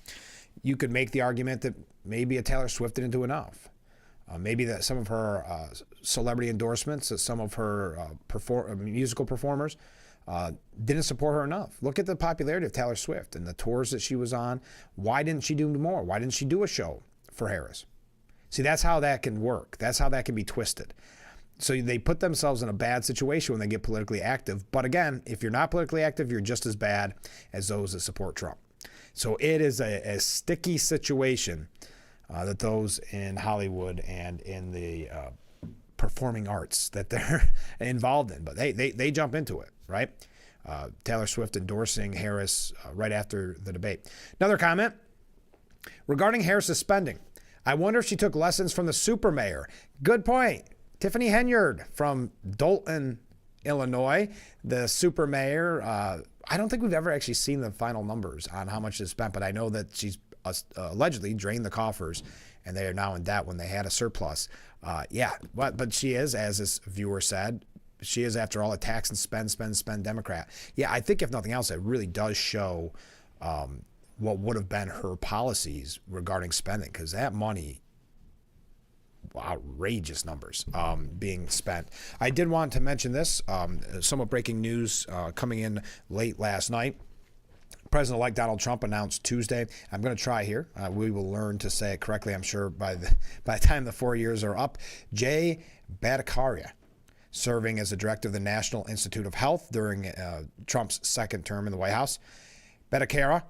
you could make the argument that maybe a Taylor Swift didn't do enough. Maybe that some of her celebrity endorsements, that some of her musical performers didn't support her enough. Look at the popularity of Taylor Swift and the tours that she was on. Why didn't she do more? Why didn't she do a show for Harris? See, that's how that can work. That's how that can be twisted. So they put themselves in a bad situation when they get politically active. But again, if you're not politically active, you're just as bad as those that support Trump. So it is a sticky situation that those in Hollywood and in the performing arts that they're involved in. But they jump into it, right? Taylor Swift endorsing Harris right after the debate. Another comment regarding Harris's spending. I wonder if she took lessons from the super mayor. Good point. Tiffany Henyard from Dolton, Illinois, the super mayor. I don't think we've ever actually seen the final numbers on how much she spent, but I know that she's allegedly drained the coffers and they are now in debt when they had a surplus. But she is, as this viewer said, she is, after all, a tax and spend Democrat. Yeah, I think if nothing else, it really does show what would have been her policies regarding spending, because that money, outrageous numbers being spent. I did want to mention this, somewhat breaking news coming in late last night. President-elect Donald Trump announced Tuesday, I'm going to try here, we will learn to say it correctly, I'm sure, by the time the 4 years are up. Jay Bhattacharya, serving as the director of the National Institute of Health during Trump's second term in the White House. Bhattacharya,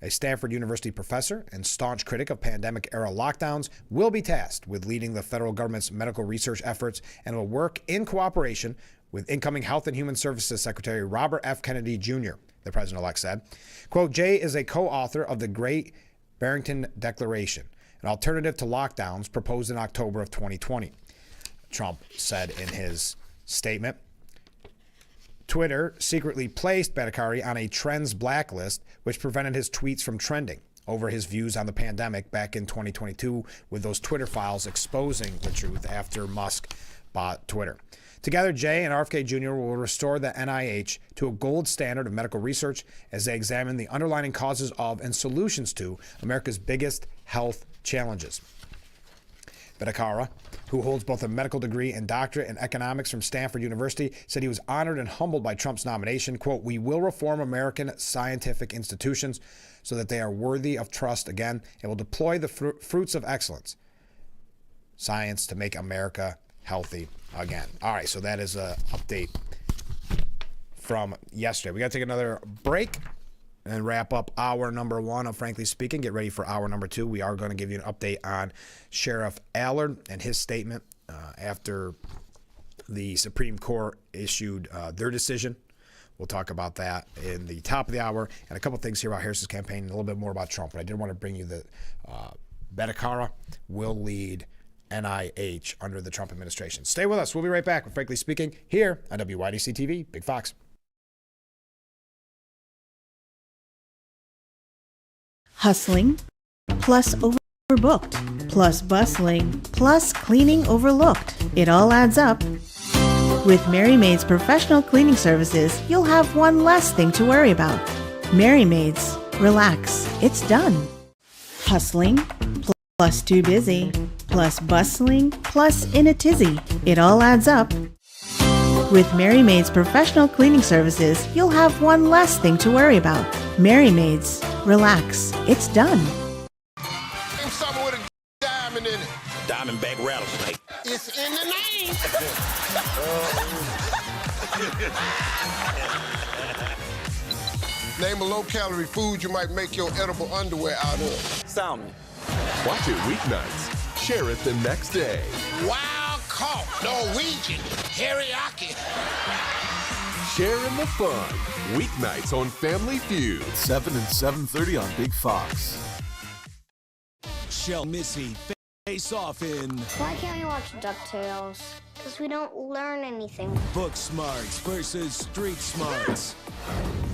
a Stanford University professor and staunch critic of pandemic-era lockdowns, will be tasked with leading the federal government's medical research efforts and will work in cooperation with incoming Health and Human Services Secretary Robert F. Kennedy Jr., the president-elect said. Quote, Jay is a co-author of the Great Barrington Declaration, an alternative to lockdowns proposed in October of 2020, Trump said in his statement. Twitter secretly placed Bhattacharya on a Trends blacklist, which prevented his tweets from trending over his views on the pandemic back in 2022, with those Twitter files exposing the truth after Musk bought Twitter. Together, Jay and RFK Jr. will restore the NIH to a gold standard of medical research as they examine the underlying causes of and solutions to America's biggest health challenges. Bhattacharya, who holds both a medical degree and doctorate in economics from Stanford University, said he was honored and humbled by Trump's nomination. Quote, we will reform American scientific institutions so that they are worthy of trust again and will deploy the fruits of excellence, science, to make America healthy again. All right, so that is an update from yesterday. We got to take another break and wrap up hour number one of Frankly Speaking. Get ready for hour number two. We are going to give you an update on Sheriff Allard and his statement after the Supreme Court issued their decision. We'll talk about that in the top of the hour, and a couple things here about Harris's campaign and a little bit more about Trump. But I did want to bring you that Bhattacharya will lead NIH under the Trump administration. Stay with us. We'll be right back with Frankly Speaking here on WYDC TV, Big Fox. Hustling, plus overbooked, plus bustling, plus cleaning overlooked. It all adds up. With Mary Maid's professional cleaning services, you'll have one less thing to worry about. Mary Maid's. Relax. It's done. Hustling, plus too busy, plus bustling, plus in a tizzy. It all adds up. With Mary Maid's professional cleaning services, you'll have one less thing to worry about. Mary Maid's. Relax. It's done. Something with a diamond in it. Diamondback rattlesnake. It's in the name. Name a low-calorie food you might make your edible underwear out of. Salmon. Watch it weeknights. Share it the next day. Wild caught Norwegian teriyaki. Share in the fun. Weeknights on Family Feud. 7 and 7:30 on Big Fox. Shell Missy face off in Why can't we watch DuckTales? Because we don't learn anything. Book Smarts versus Street Smarts.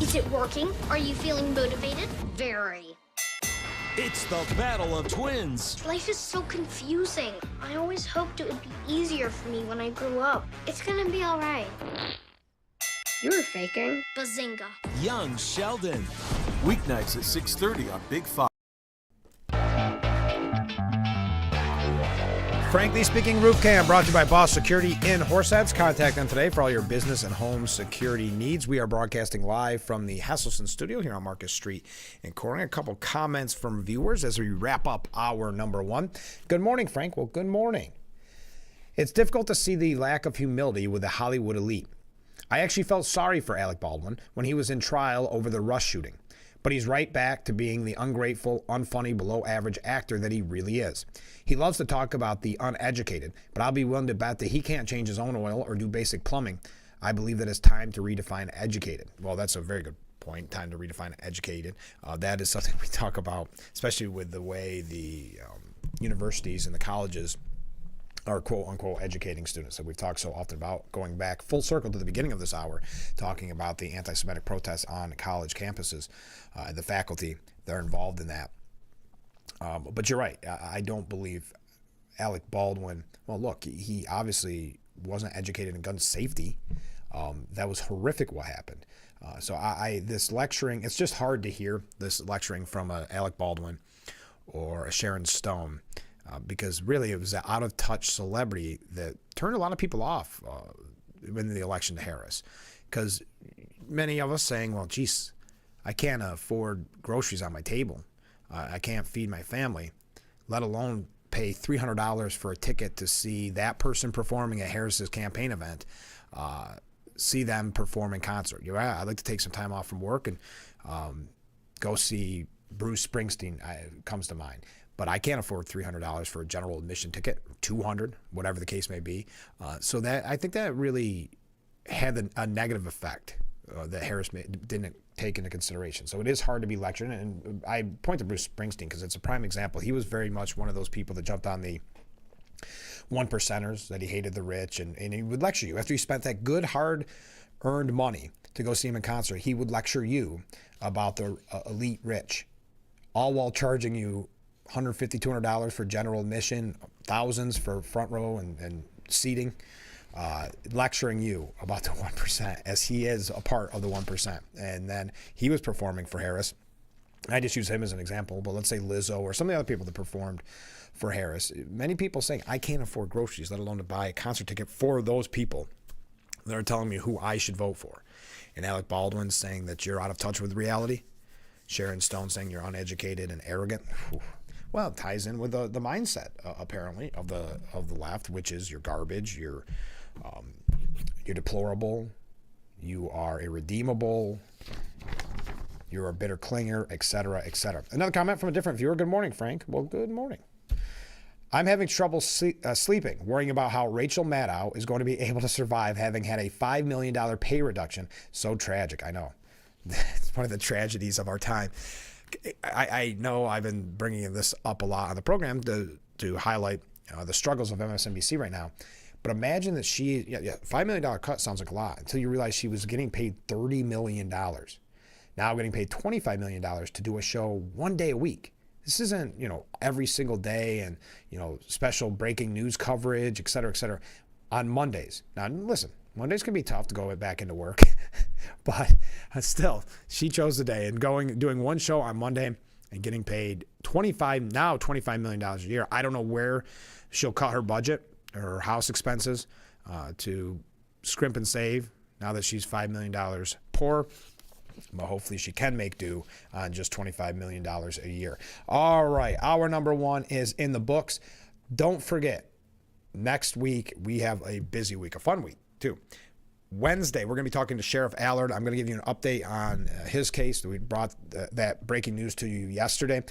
Is it working? Are you feeling motivated? Very. It's the battle of twins. Life is so confusing. I always hoped it would be easier for me when I grew up. It's gonna be all right. You were faking. Bazinga. Young Sheldon. Weeknights at 6:30 on Big Fox. Frankly Speaking Roof Cam, brought to you by Boss Security in Horseheads. Contact them today for all your business and home security needs. We are broadcasting live from the Hesselson studio here on Marcus Street in Corning. A couple comments from viewers as we wrap up hour number one. Good morning, Frank. Well, good morning. It's difficult to see the lack of humility with the Hollywood elite. I actually felt sorry for Alec Baldwin when he was in trial over the Rush shooting. But he's right back to being the ungrateful, unfunny, below-average actor that he really is. He loves to talk about the uneducated, but I'll be willing to bet that he can't change his own oil or do basic plumbing. I believe that it's time to redefine educated. Well, that's a very good point, time to redefine educated. That is something we talk about, especially with the way the universities and the colleges are quote-unquote educating students that we've talked so often about, going back full circle to the beginning of this hour, talking about the anti-Semitic protests on college campuses, the faculty that are involved in that. But you're right. I don't believe Alec Baldwin, well, look, he obviously wasn't educated in gun safety. That was horrific what happened. So this lecturing, it's just hard to hear this lecturing from a Alec Baldwin or a Sharon Stone, because really it was an out-of-touch celebrity that turned a lot of people off in the election to Harris. Because many of us saying, well, geez, I can't afford groceries on my table. I can't feed my family, let alone pay $300 for a ticket to see that person performing at Harris's campaign event, see them perform in concert. I'd like to take some time off from work and go see Bruce Springsteen comes to mind. But I can't afford $300 for a general admission ticket, $200, whatever the case may be. So that I think that really had a negative effect that Harris didn't take into consideration. So it is hard to be lectured. And I point to Bruce Springsteen because it's a prime example. He was very much one of those people that jumped on the one percenters, that he hated the rich, and he would lecture you. After you spent that good, hard-earned money to go see him in concert, he would lecture you about the elite rich, all while charging you $150, $200 for general admission, thousands for front row and seating, lecturing you about the 1%, as he is a part of the 1%. And then he was performing for Harris. I just use him as an example, but let's say Lizzo or some of the other people that performed for Harris. Many people saying, I can't afford groceries, let alone to buy a concert ticket for those people that are telling me who I should vote for. And Alec Baldwin saying that you're out of touch with reality. Sharon Stone saying you're uneducated and arrogant. Whew. Well, it ties in with the mindset, apparently, of the left, which is you're garbage, you're deplorable, you are irredeemable, you're a bitter clinger, etc., etc. Another comment from a different viewer. Good morning, Frank. Well, good morning. I'm having trouble sleeping, worrying about how Rachel Maddow is going to be able to survive having had a $5 million pay reduction. So tragic, I know. It's one of the tragedies of our time. I know I've been bringing this up a lot on the program to highlight the struggles of MSNBC right now. But imagine that $5 million cut sounds like a lot until you realize she was getting paid $30 million. Now getting paid $25 million to do a show 1 day a week. This isn't, every single day and, special breaking news coverage, et cetera, on Mondays. Now, listen, Mondays can be tough to go back into work, but still, she chose the day and doing one show on Monday and getting paid $25 million a year. I don't know where she'll cut her budget or her house expenses to scrimp and save now that she's $5 million poor. But hopefully she can make do on just $25 million a year. All right, hour number 1 is in the books. Don't forget, next week we have a busy week, a fun week too. Wednesday, we're going to be talking to Sheriff Allard. I'm going to give you an update on his case. We brought that breaking news to you yesterday,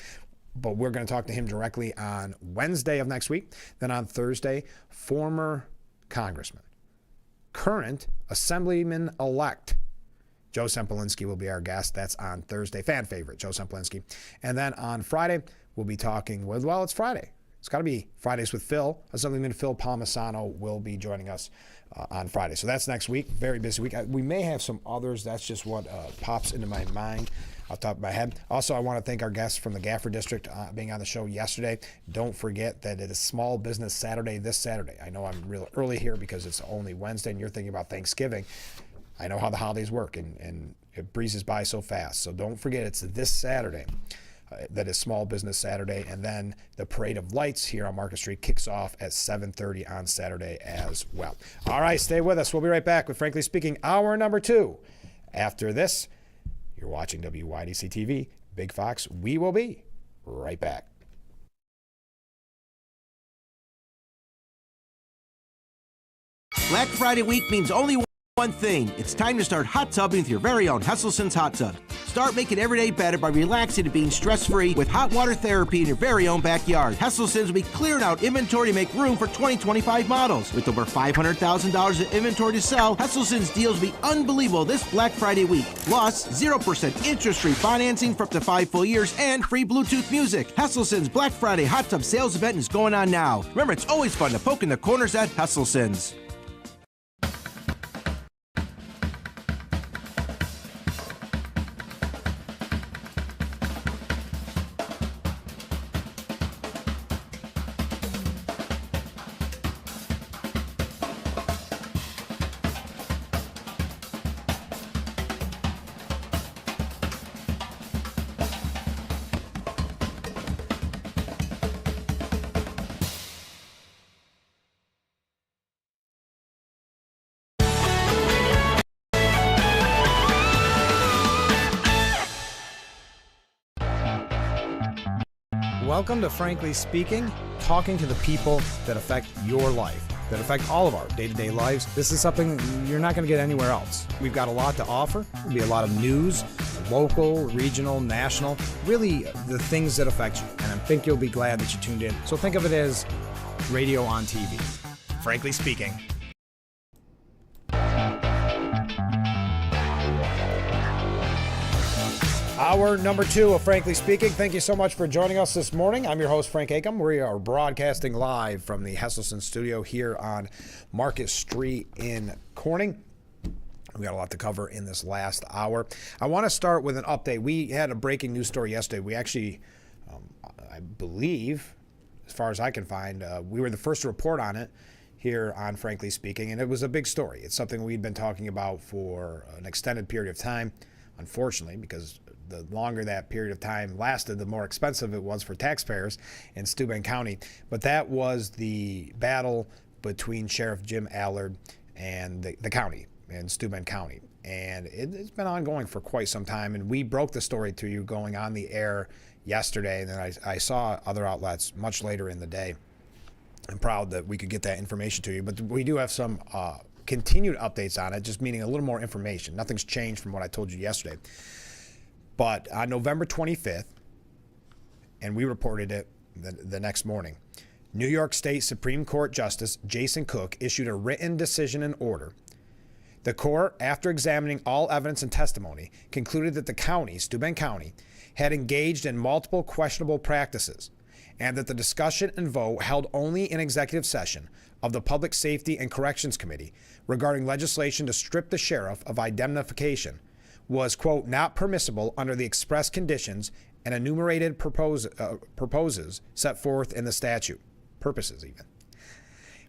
but we're going to talk to him directly on Wednesday of next week. Then on Thursday, former congressman, current assemblyman-elect Joe Sempolinski will be our guest. That's on Thursday. Fan favorite, Joe Sempolinski. And then on Friday, we'll be talking with, it's Friday. It's got to be Fridays with Phil. Assemblyman Phil Palmisano will be joining us on Friday. So that's next week. Very busy week. We may have some others. That's just what pops into my mind off the top of my head. Also, I want to thank our guests from the Gaffer District being on the show yesterday. Don't forget that it is Small Business Saturday this Saturday. I know I'm real early here because it's only Wednesday and you're thinking about Thanksgiving. I know how the holidays work, and it breezes by so fast. So don't forget, it's this Saturday that is Small Business Saturday. And then the Parade of Lights here on Market Street kicks off at 7:30 on Saturday as well. All right, stay with us. We'll be right back with Frankly Speaking, hour number 2. After this, you're watching WYDC TV, Big Fox. We will be right back. Black Friday week means only one thing. It's time to start hot tubbing with your very own Hesselson's Hot Tub. Start making every day better by relaxing and being stress-free with hot water therapy in your very own backyard. Hesselson's will be clearing out inventory to make room for 2025 models. With over $500,000 of inventory to sell, Hesselson's deals will be unbelievable this Black Friday week. Plus, 0% interest-free financing for up to 5 full years and free Bluetooth music. Hesselson's Black Friday Hot Tub sales event is going on now. Remember, it's always fun to poke in the corners at Hesselson's. welcome to Frankly Speaking, talking to the people that affect your life, that affect all of our day-to-day lives. This is something you're not going to get anywhere else. We've got a lot to offer. There'll be a lot of news, local, regional, national, really the things that affect you. And I think you'll be glad that you tuned in. So think of it as radio on TV. Frankly Speaking. Hour number 2 of Frankly Speaking. Thank you so much for joining us this morning. I'm your host, Frank Acom. We are broadcasting live from the Hesselson studio here on Market Street in Corning. We got a lot to cover in this last hour. I want to start with an update. We had a breaking news story yesterday. We actually, I believe, as far as I can find, we were the first to report on it here on Frankly Speaking, and it was a big story. It's something we'd been talking about for an extended period of time, unfortunately, because the longer that period of time lasted, the more expensive it was for taxpayers in Steuben County. But that was the battle between Sheriff Jim Allard and the county in Steuben County. And it's been ongoing for quite some time. And we broke the story to you going on the air yesterday. And then I saw other outlets much later in the day. I'm proud that we could get that information to you. But we do have some continued updates on it, just meaning a little more information. Nothing's changed from what I told you yesterday. But on November 25th, and we reported it the next morning, New York State Supreme Court Justice Jason Cook issued a written decision and order. The court, after examining all evidence and testimony, concluded that the county, Steuben County, had engaged in multiple questionable practices, and that the discussion and vote held only in executive session of the Public Safety and Corrections Committee regarding legislation to strip the sheriff of indemnification was, quote, not permissible under the express conditions and enumerated purposes set forth in the statute. Purposes, even.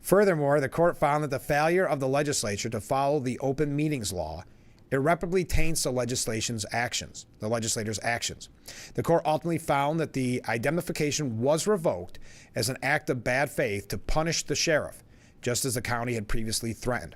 Furthermore, the court found that the failure of the legislature to follow the open meetings law irreparably taints the legislator's actions. The court ultimately found that the indemnification was revoked as an act of bad faith to punish the sheriff, just as the county had previously threatened.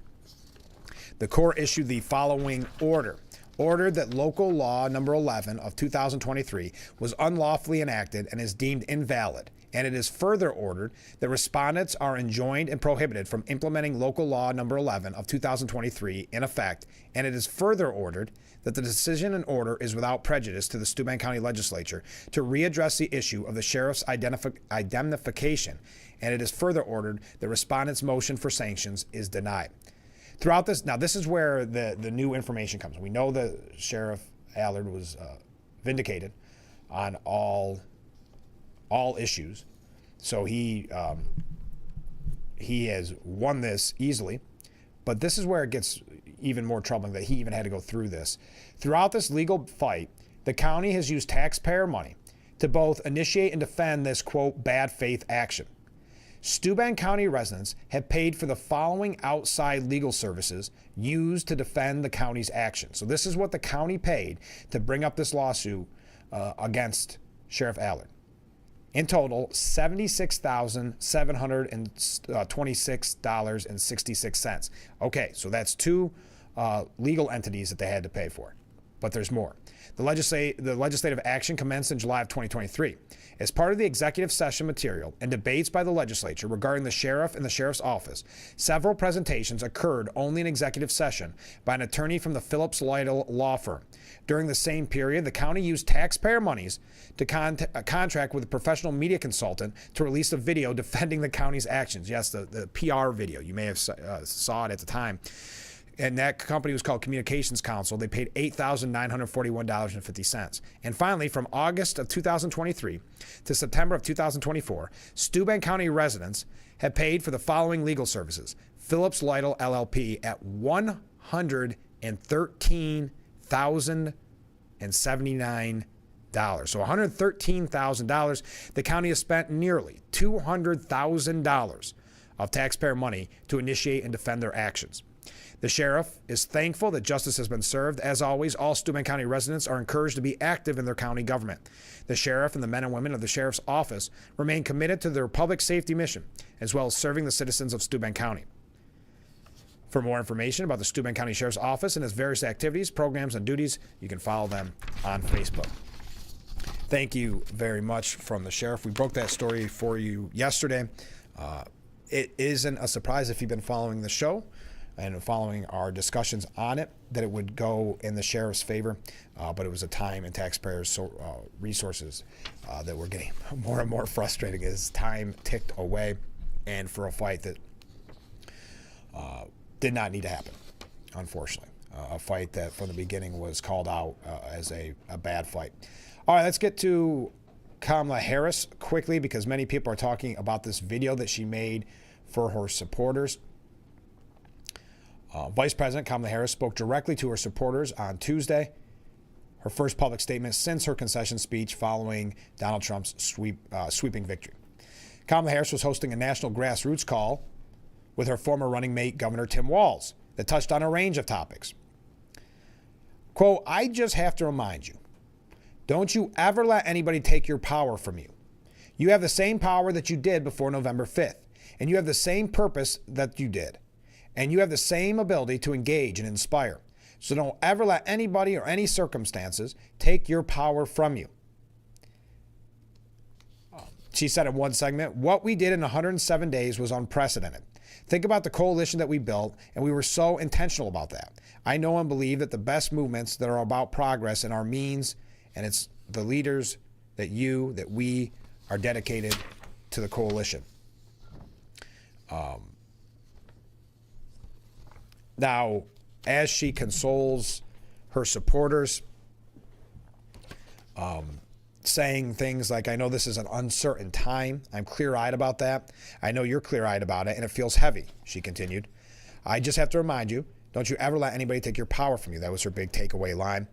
The court issued the following order. Ordered that local law number 11 of 2023 was unlawfully enacted and is deemed invalid. And it is further ordered that respondents are enjoined and prohibited from implementing local law number 11 of 2023 in effect. And it is further ordered that the decision and order is without prejudice to the Steuben County Legislature to readdress the issue of the sheriff's indemnification. And it is further ordered that respondents' motion for sanctions is denied. Throughout this, now this is where the new information comes. We know that Sheriff Allard was vindicated on all issues, so he has won this easily. But this is where it gets even more troubling that he even had to go through this. Throughout this legal fight, the county has used taxpayer money to both initiate and defend this, quote, bad faith action. Steuben County residents have paid for the following outside legal services used to defend the county's action. So this is what the county paid to bring up this lawsuit against Sheriff Allard. In total, $76,726.66. Okay, so that's two legal entities that they had to pay for. But there's more. The legislative action commenced in July of 2023. As part of the executive session material and debates by the legislature regarding the sheriff and the sheriff's office, several presentations occurred only in executive session by an attorney from the Phillips Lytle law firm. During the same period, the county used taxpayer monies to contract with a professional media consultant to release a video defending the county's actions. Yes, the PR video. You may have saw it at the time. And that company was called Communications Council. They paid $8,941.50. And finally, from August of 2023 to September of 2024, Steuben County residents have paid for the following legal services. Phillips Lytle LLP at $113,079. So $113,000. The county has spent nearly $200,000 of taxpayer money to initiate and defend their actions. The sheriff is thankful that justice has been served. As always, all Steuben County residents are encouraged to be active in their county government. The sheriff and the men and women of the sheriff's office remain committed to their public safety mission, as well as serving the citizens of Steuben County. For more information about the Steuben County Sheriff's Office and its various activities, programs, and duties, you can follow them on Facebook. Thank you very much from the sheriff. We broke that story for you yesterday. It isn't a surprise if you've been following the show and following our discussions on it that it would go in the sheriff's favor, but it was a time and taxpayers' resources that were getting more and more frustrating as time ticked away, and for a fight that did not need to happen, unfortunately. A fight that from the beginning was called out as a bad fight. All right, let's get to Kamala Harris quickly, because many people are talking about this video that she made for her supporters. Vice President Kamala Harris spoke directly to her supporters on Tuesday, her first public statement since her concession speech following Donald Trump's sweeping victory. Kamala Harris was hosting a national grassroots call with her former running mate, Governor Tim Walz, that touched on a range of topics. Quote, "I just have to remind you, don't you ever let anybody take your power from you. You have the same power that you did before November 5th, and you have the same purpose that you did, and you have the same ability to engage and inspire. So don't ever let anybody or any circumstances take your power from you." She said in one segment, "What we did in 107 days was unprecedented. Think about the coalition that we built, and we were so intentional about that. I know and believe that the best movements that are about progress in our means, and it's the leaders that we are dedicated to the coalition." Now, as she consoles her supporters, saying things like, "I know this is an uncertain time. I'm clear-eyed about that. I know you're clear-eyed about it, and it feels heavy," she continued. "I just have to remind you, don't you ever let anybody take your power from you." That was her big takeaway line.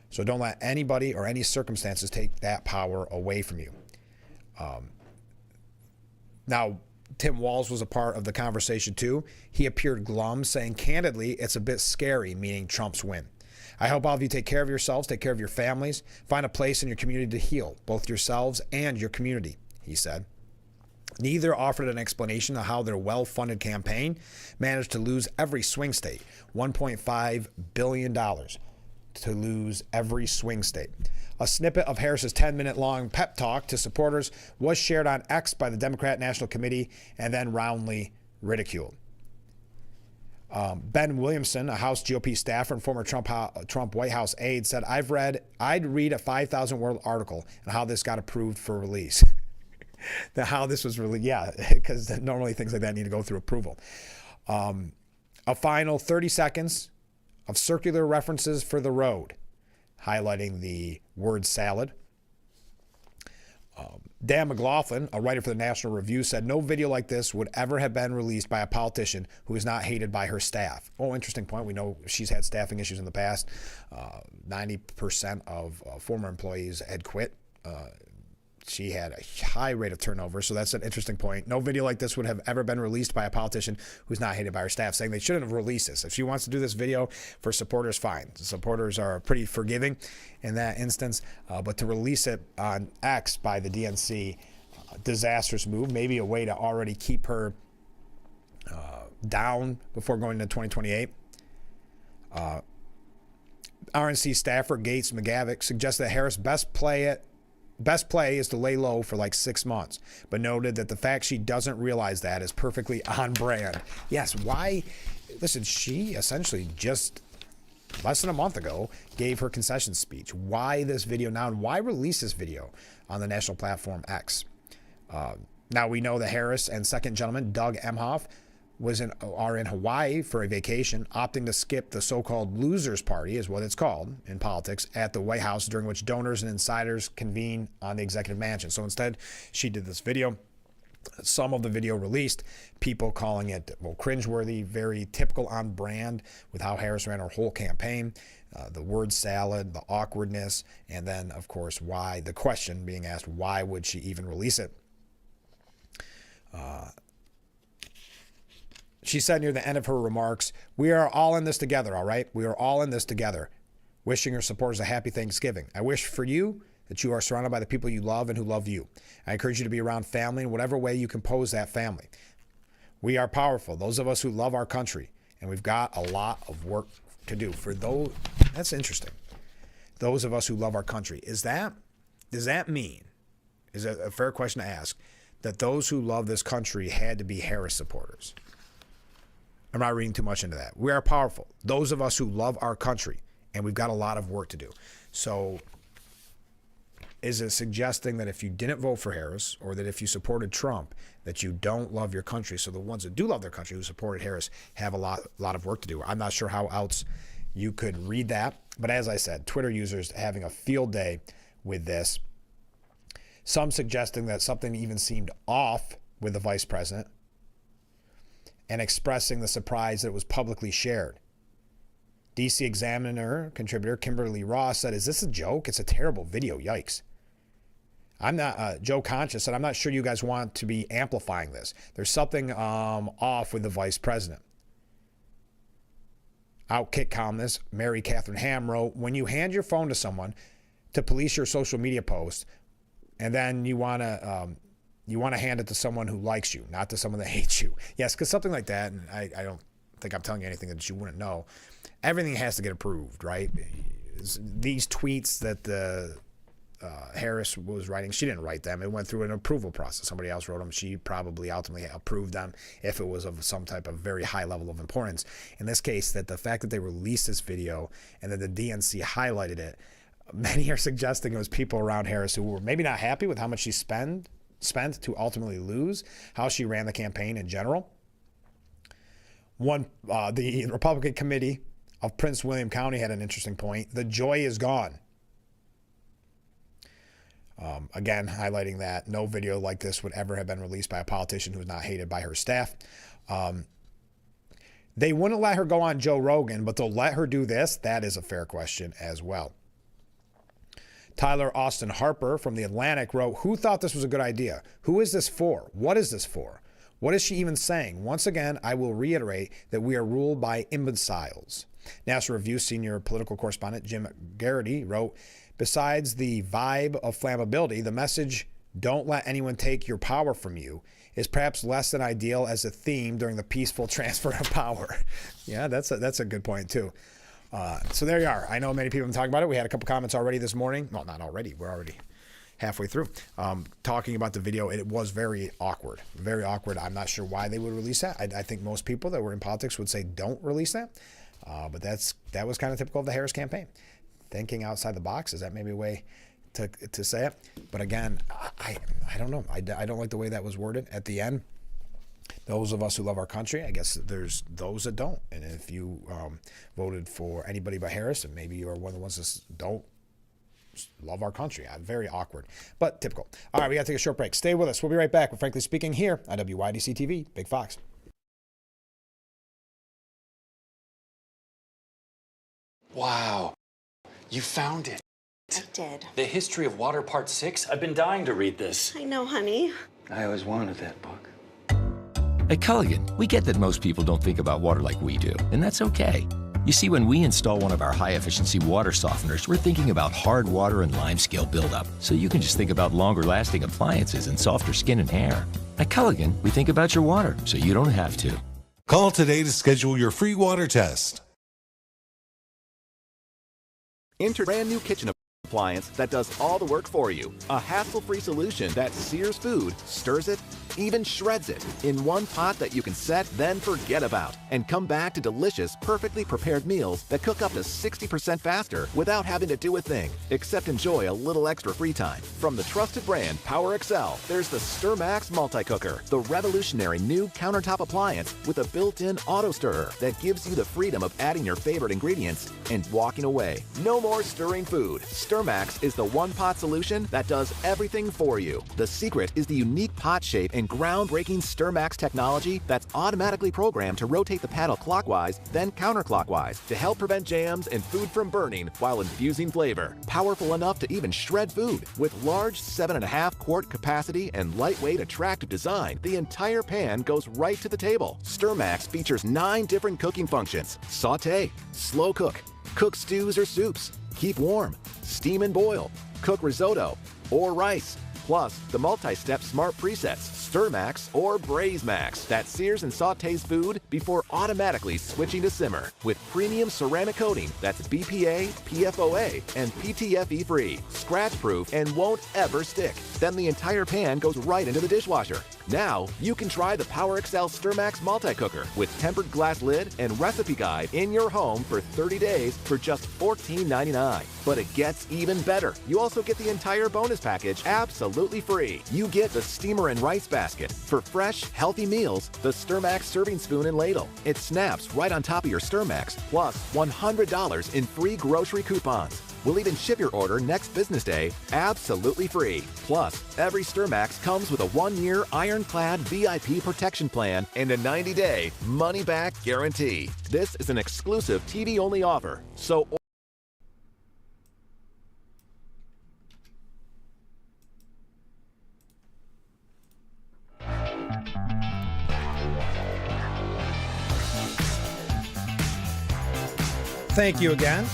So don't let anybody or any circumstances take that power away from you. Now, Tim Walz was a part of the conversation too. He appeared glum, saying, "Candidly, it's a bit scary," meaning Trump's win. "I hope all of you take care of yourselves, take care of your families, find a place in your community to heal, both yourselves and your community," he said. Neither offered an explanation of how their well-funded campaign managed to lose every swing state, $1.5 billion to lose every swing state. A snippet of Harris's 10-minute-long pep talk to supporters was shared on X by the Democrat National Committee and then roundly ridiculed. Ben Williamson, a House GOP staffer and former Trump White House aide, said, I'd read a 5,000-word article on how this got approved for release." How this was released, yeah, because normally things like that need to go through approval. A final 30 seconds of circular references for the road, highlighting the word salad. Dan McLaughlin, a writer for the National Review, said no video like this would ever have been released by a politician who is not hated by her staff. Oh, interesting point. We know she's had staffing issues in the past. 90% of former employees had quit. She had a high rate of turnover, so that's an interesting point. No video like this would have ever been released by a politician who's not hated by her staff, saying they shouldn't have released this. If she wants to do this video for supporters, fine. The supporters are pretty forgiving in that instance, but to release it on X by the DNC, disastrous move, maybe a way to already keep her down before going to 2028. RNC staffer Gates McGavick suggested that Harris best play is to lay low for like 6 months, but noted that the fact she doesn't realize that is perfectly on brand. Yes, why? Listen, she essentially just less than a month ago gave her concession speech. Why this video now, and why release this video on the national platform X? Now we know that Harris and second gentleman Doug Emhoff are in Hawaii for a vacation, opting to skip the so-called losers party, is what it's called in politics, at the White House, during which donors and insiders convene on the executive mansion. So instead, she did this video. Some of the video released, people calling it, well, cringeworthy, very typical on brand with how Harris ran her whole campaign. The word salad, the awkwardness, and then, of course, why, the question being asked, why would she even release it? She said near the end of her remarks, "We are all in this together, all right? We are all in this together." Wishing her supporters a happy Thanksgiving. "I wish for you that you are surrounded by the people you love and who love you. I encourage you to be around family in whatever way you compose that family. We are powerful, those of us who love our country, and we've got a lot of work to do." For those, that's interesting. Those of us who love our country. Is that does that mean, is it a fair question to ask, that those who love this country had to be Harris supporters? I'm not reading too much into that. We are powerful. Those of us who love our country, and we've got a lot of work to do. So is it suggesting that if you didn't vote for Harris, or that if you supported Trump, that you don't love your country? So the ones that do love their country, who supported Harris, have a lot of work to do. I'm not sure how else you could read that. But as I said, Twitter users having a field day with this. Some suggesting that something even seemed off with the vice president, and expressing the surprise that it was publicly shared. DC Examiner contributor Kimberly Ross said, "Is this a joke? It's a terrible video. Yikes." I'm not, Joe Conscious said, "I'm not sure you guys want to be amplifying this. There's something off with the vice president." Outkick columnist Mary Catherine Ham wrote, "When you hand your phone to someone to police your social media post, and then you want to hand it to someone who likes you, not to someone that hates you." Yes, because something like that, and I don't think I'm telling you anything that you wouldn't know, everything has to get approved, right? These tweets that Harris was writing, she didn't write them. It went through an approval process. Somebody else wrote them. She probably ultimately approved them if it was of some type of very high level of importance. In this case, that the fact that they released this video and that the DNC highlighted it, many are suggesting it was people around Harris who were maybe not happy with how much she spent to ultimately lose, how she ran the campaign in general. The Republican Committee of Prince William County had an interesting point. The joy is gone. Again, highlighting that no video like this would ever have been released by a politician who is not hated by her staff. They wouldn't let her go on Joe Rogan, but they'll let her do this. That is a fair question as well. Tyler Austin Harper from The Atlantic wrote, "Who thought this was a good idea? Who is this for? What is this for? What is she even saying? Once again, I will reiterate that we are ruled by imbeciles." National Review senior political correspondent Jim Garrity wrote, "Besides the vibe of flammability, the message, 'Don't let anyone take your power from you,' is perhaps less than ideal as a theme during the peaceful transfer of power." Yeah, that's a good point too. So there you are. I know many people have been talking about it. We had a couple comments already this morning. Well, not already. We're already halfway through. Talking about the video. It was very awkward. Very awkward. I'm not sure why they would release that. I think most people that were in politics would say don't release that. But that was kind of typical of the Harris campaign. Thinking outside the box. Is that maybe a way to say it? But again, I don't know. I don't like the way that was worded at the end. Those of us who love our country, I guess there's those that don't. And if you voted for anybody but Harris, and maybe you're one of the ones that don't love our country. Very awkward, but typical. All right, we got to take a short break. Stay with us. We'll be right back with Frankly Speaking here on WYDC TV, Big Fox. Wow, you found it. I did. The History of Water Part 6? I've been dying to read this. I know, honey. I always wanted that book. At Culligan, we get that most people don't think about water like we do, and that's okay. You see, when we install one of our high-efficiency water softeners, we're thinking about hard water and limescale buildup, so you can just think about longer-lasting appliances and softer skin and hair. At Culligan, we think about your water, so you don't have to. Call today to schedule your free water test. Enter brand new kitchen appliance that does all the work for you. A hassle-free solution that sears food, stirs it, even shreds it in one pot that you can set, then forget about, and come back to delicious, perfectly prepared meals that cook up to 60% faster without having to do a thing, except enjoy a little extra free time. From the trusted brand Power XL, there's the StirMax Multi-Cooker, the revolutionary new countertop appliance with a built-in auto stirrer that gives you the freedom of adding your favorite ingredients and walking away. No more stirring food. StirMax is the one-pot solution that does everything for you. The secret is the unique pot shape and groundbreaking StirMax technology that's automatically programmed to rotate the paddle clockwise, then counterclockwise to help prevent jams and food from burning while infusing flavor. Powerful enough to even shred food. With large 7.5 quart capacity and lightweight, attractive design, the entire pan goes right to the table. StirMax features 9 different cooking functions: saute, slow cook, cook stews or soups, keep warm, steam and boil, cook risotto or rice, Plus, the multi-step smart presets, Stir Max or Braise Max, that sears and sautés food before automatically switching to simmer. With premium ceramic coating that's BPA, PFOA, and PTFE free, scratch-proof, and won't ever stick. Then the entire pan goes right into the dishwasher. Now, you can try the Power Excel Stir Max multi-cooker with tempered glass lid and recipe guide in your home for 30 days for just $14.99. But it gets even better. You also get the entire bonus package absolutely free. You get the steamer and rice basket. For fresh, healthy meals, the Stir Max serving spoon and ladle. It snaps right on top of your Stir Max, plus $100 in free grocery coupons. We'll even ship your order next business day absolutely free. Plus, every Stir Max comes with a 1-year ironclad VIP protection plan and a 90-day money-back guarantee. This is an exclusive TV-only offer, so Thank you again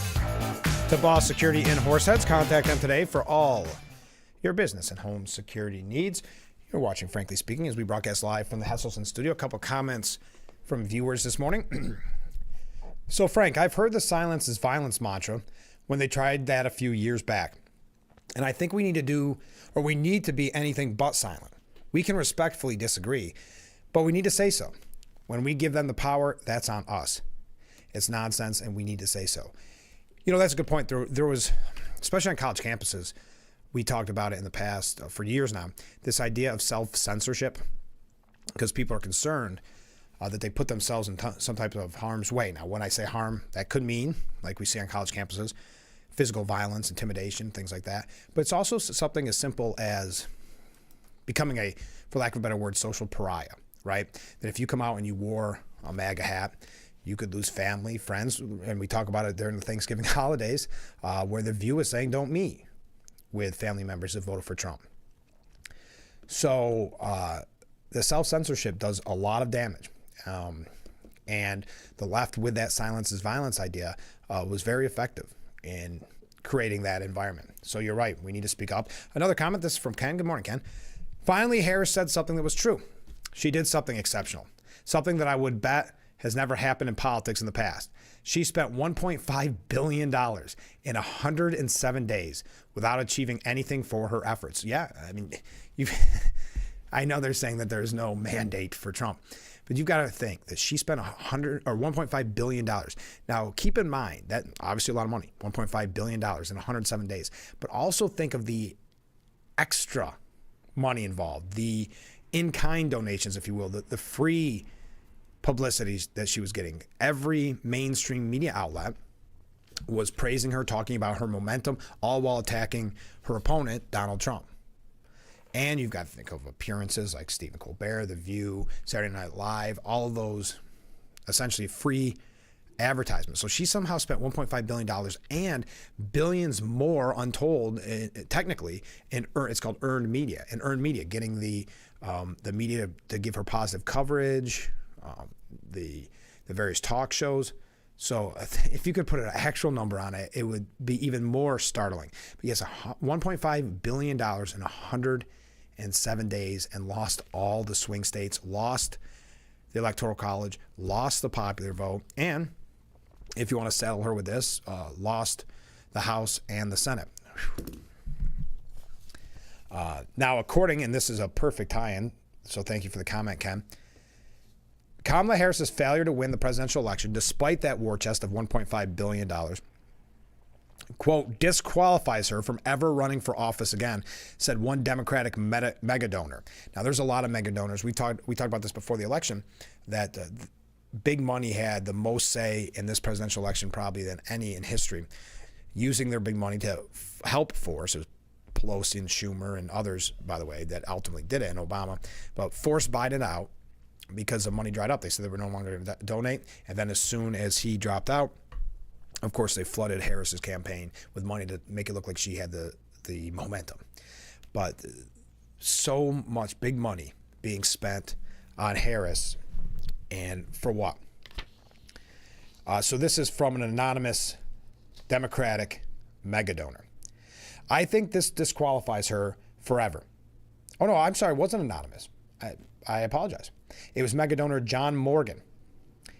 to Boss Security in Horseheads. Contact them today for all your business and home security needs. You're watching Frankly Speaking as we broadcast live from the Hesselson studio. A couple comments from viewers this morning. So, Frank, I've heard the silence is violence mantra when they tried that a few years back. And I think we need to be anything but silent. We can respectfully disagree, but we need to say so. When we give them the power, that's on us. It's nonsense, and we need to say so. You know, that's a good point. There was, especially on college campuses, we talked about it in the past for years now, this idea of self-censorship, because people are concerned that they put themselves in some type of harm's way. Now, when I say harm, that could mean, like we see on college campuses, physical violence, intimidation, things like that. But it's also something as simple as becoming a, for lack of a better word, social pariah, right? That if you come out and you wore a MAGA hat, you could lose family, friends, and we talk about it during the Thanksgiving holidays, where the view is saying, don't meet with family members that voted for Trump. So the self-censorship does a lot of damage. And the left, with that silence is violence idea, was very effective in creating that environment. So you're right. We need to speak up. Another comment, this is from Ken. Good morning, Ken. Finally, Harris said something that was true. She did something exceptional, something that I would bet has never happened in politics in the past. She spent $1.5 billion in 107 days without achieving anything for her efforts. Yeah, I mean, I know they're saying that there's no mandate for Trump, but you've got to think that she spent $1.5 billion. Now, keep in mind that obviously a lot of money, $1.5 billion in 107 days, but also think of the extra money involved, the in-kind donations, if you will, the free publicities that she was getting. Every mainstream media outlet was praising her, talking about her momentum, all while attacking her opponent, Donald Trump. And you've got to think of appearances like Stephen Colbert, The View, Saturday Night Live, all of those essentially free advertisements. So she somehow spent $1.5 billion and billions more untold, technically, in it's called earned media. And earned media, getting the media to give her positive coverage, the various talk shows. So if you could put an actual number on it, it would be even more startling. But yes, $1.5 billion in 107 days, and lost all the swing states, lost the Electoral College, lost the popular vote, and if you want to saddle her with this, lost the House and the Senate. Now, according, and this is a perfect tie-in, so thank you for the comment, Ken, Kamala Harris's failure to win the presidential election, despite that war chest of $1.5 billion, quote, disqualifies her from ever running for office again, said one Democratic mega donor. Now, there's a lot of mega donors. We talked about this before the election, that big money had the most say in this presidential election probably than any in history, using their big money to help force, Pelosi and Schumer and others, by the way, that ultimately did it, and Obama, but forced Biden out because the money dried up. They said they were no longer going to donate. And then as soon as he dropped out, of course, they flooded Harris's campaign with money to make it look like she had the momentum. But so much big money being spent on Harris, and for what? So this is from an anonymous Democratic mega donor. I think this disqualifies her forever. Oh, no, I'm sorry. It wasn't anonymous. I apologize. It was mega donor John Morgan.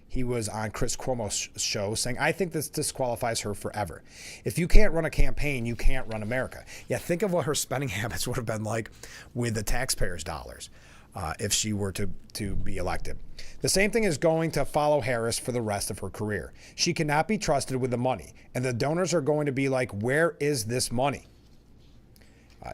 He was on Chris Cuomo's show saying, I think this disqualifies her forever. If you can't run a campaign, you can't run America. Yeah, think of what her spending habits would have been like with the taxpayers' dollars if she were to be elected. The same thing is going to follow Harris for the rest of her career. She cannot be trusted with the money, and the donors are going to be like, where is this money?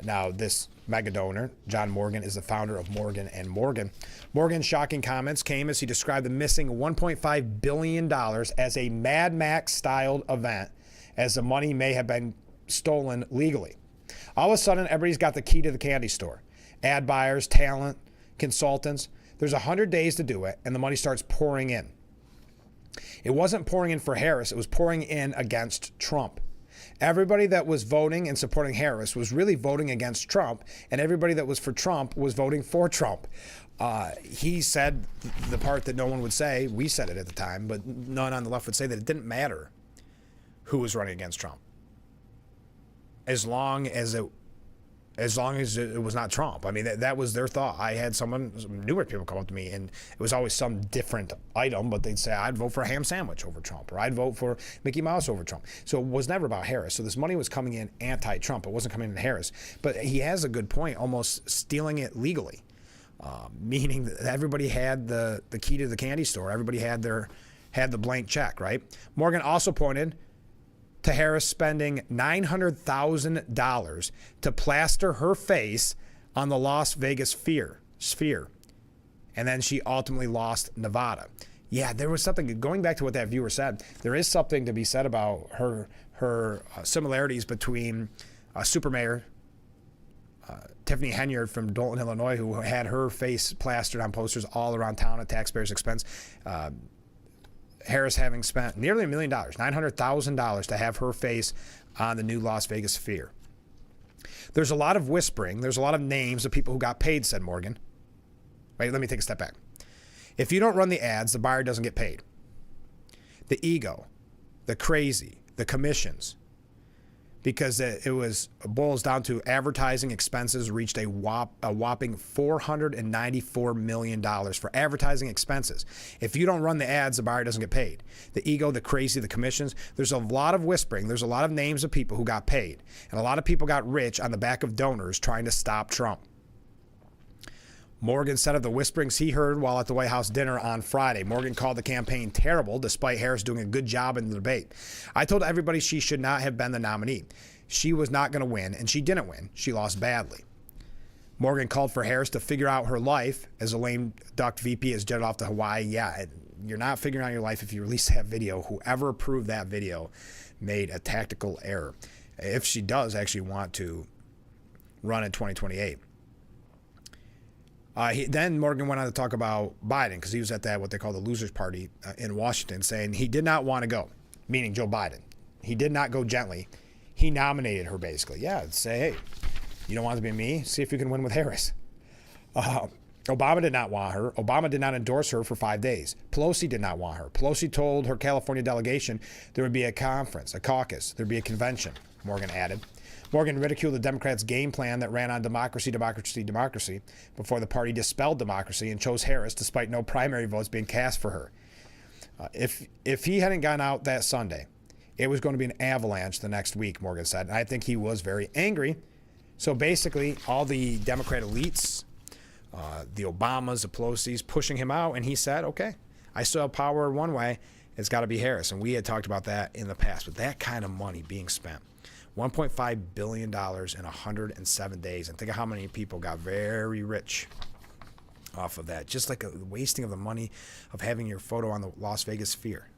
Now, this mega donor, John Morgan, is the founder of Morgan & Morgan. Morgan's shocking comments came as he described the missing $1.5 billion as a Mad Max-styled event, as the money may have been stolen legally. All of a sudden, everybody's got the key to the candy store. Ad buyers, talent, consultants. There's 100 days to do it, and the money starts pouring in. It wasn't pouring in for Harris. It was pouring in against Trump. Everybody that was voting and supporting Harris was really voting against Trump, and everybody that was for Trump was voting for Trump. He said the part that no one would say. We said it at the time, but none on the left would say that it didn't matter who was running against Trump, as long as it was not Trump. I mean, that was their thought. I had some numerous people come up to me, and it was always some different item, but they'd say, I'd vote for a ham sandwich over Trump, or I'd vote for Mickey Mouse over Trump. So it was never about Harris. So this money was coming in anti-Trump. It wasn't coming in Harris. But he has a good point, almost stealing it legally, meaning that everybody had the key to the candy store. Everybody had the blank check, right? Morgan also pointed to Harris spending $900,000 to plaster her face on the Las Vegas sphere. And then she ultimately lost Nevada. Yeah, there was something, going back to what that viewer said, there is something to be said about her similarities between super mayor Tiffany Henyard from Dalton, Illinois, who had her face plastered on posters all around town at taxpayers' expense. Harris having spent nearly $1 million, $900,000 to have her face on the new Las Vegas sphere. There's a lot of whispering. There's a lot of names of people who got paid, said Morgan. Wait, let me take a step back. If you don't run the ads, the buyer doesn't get paid. The ego, the crazy, the commissions, because it boils down to advertising expenses reached a whopping $494 million for advertising expenses. If you don't run the ads, the buyer doesn't get paid. The ego, the crazy, the commissions, there's a lot of whispering. There's a lot of names of people who got paid. And a lot of people got rich on the back of donors trying to stop Trump. Morgan said of the whisperings he heard while at the White House dinner on Friday. Morgan called the campaign terrible, despite Harris doing a good job in the debate. I told everybody she should not have been the nominee. She was not going to win, and she didn't win. She lost badly. Morgan called for Harris to figure out her life as a lame duck VP is jetted off to Hawaii. Yeah, you're not figuring out your life if you release that video. Whoever approved that video made a tactical error. If she does actually want to run in 2028. Then Morgan went on to talk about Biden, because he was at that, what they call the losers party in Washington, saying he did not want to go, meaning Joe Biden. He did not go gently. He nominated her, basically. Yeah, say, hey, you don't want to be me? See if you can win with Harris. Obama did not want her. Obama did not endorse her for 5 days. Pelosi did not want her. Pelosi told her California delegation there would be a conference, a caucus, there'd be a convention, Morgan added. Morgan ridiculed the Democrats' game plan that ran on democracy before the party dispelled democracy and chose Harris despite no primary votes being cast for her. If he hadn't gone out that Sunday, it was going to be an avalanche the next week, Morgan said. And I think he was very angry. So basically, all the Democrat elites, the Obamas, the Pelosi's, pushing him out, and he said, okay, I still have power one way. It's got to be Harris. And we had talked about that in the past, but that kind of money being spent. $1.5 billion in 107 days. And think of how many people got very rich off of that. Just like a wasting of the money of having your photo on the Las Vegas sphere.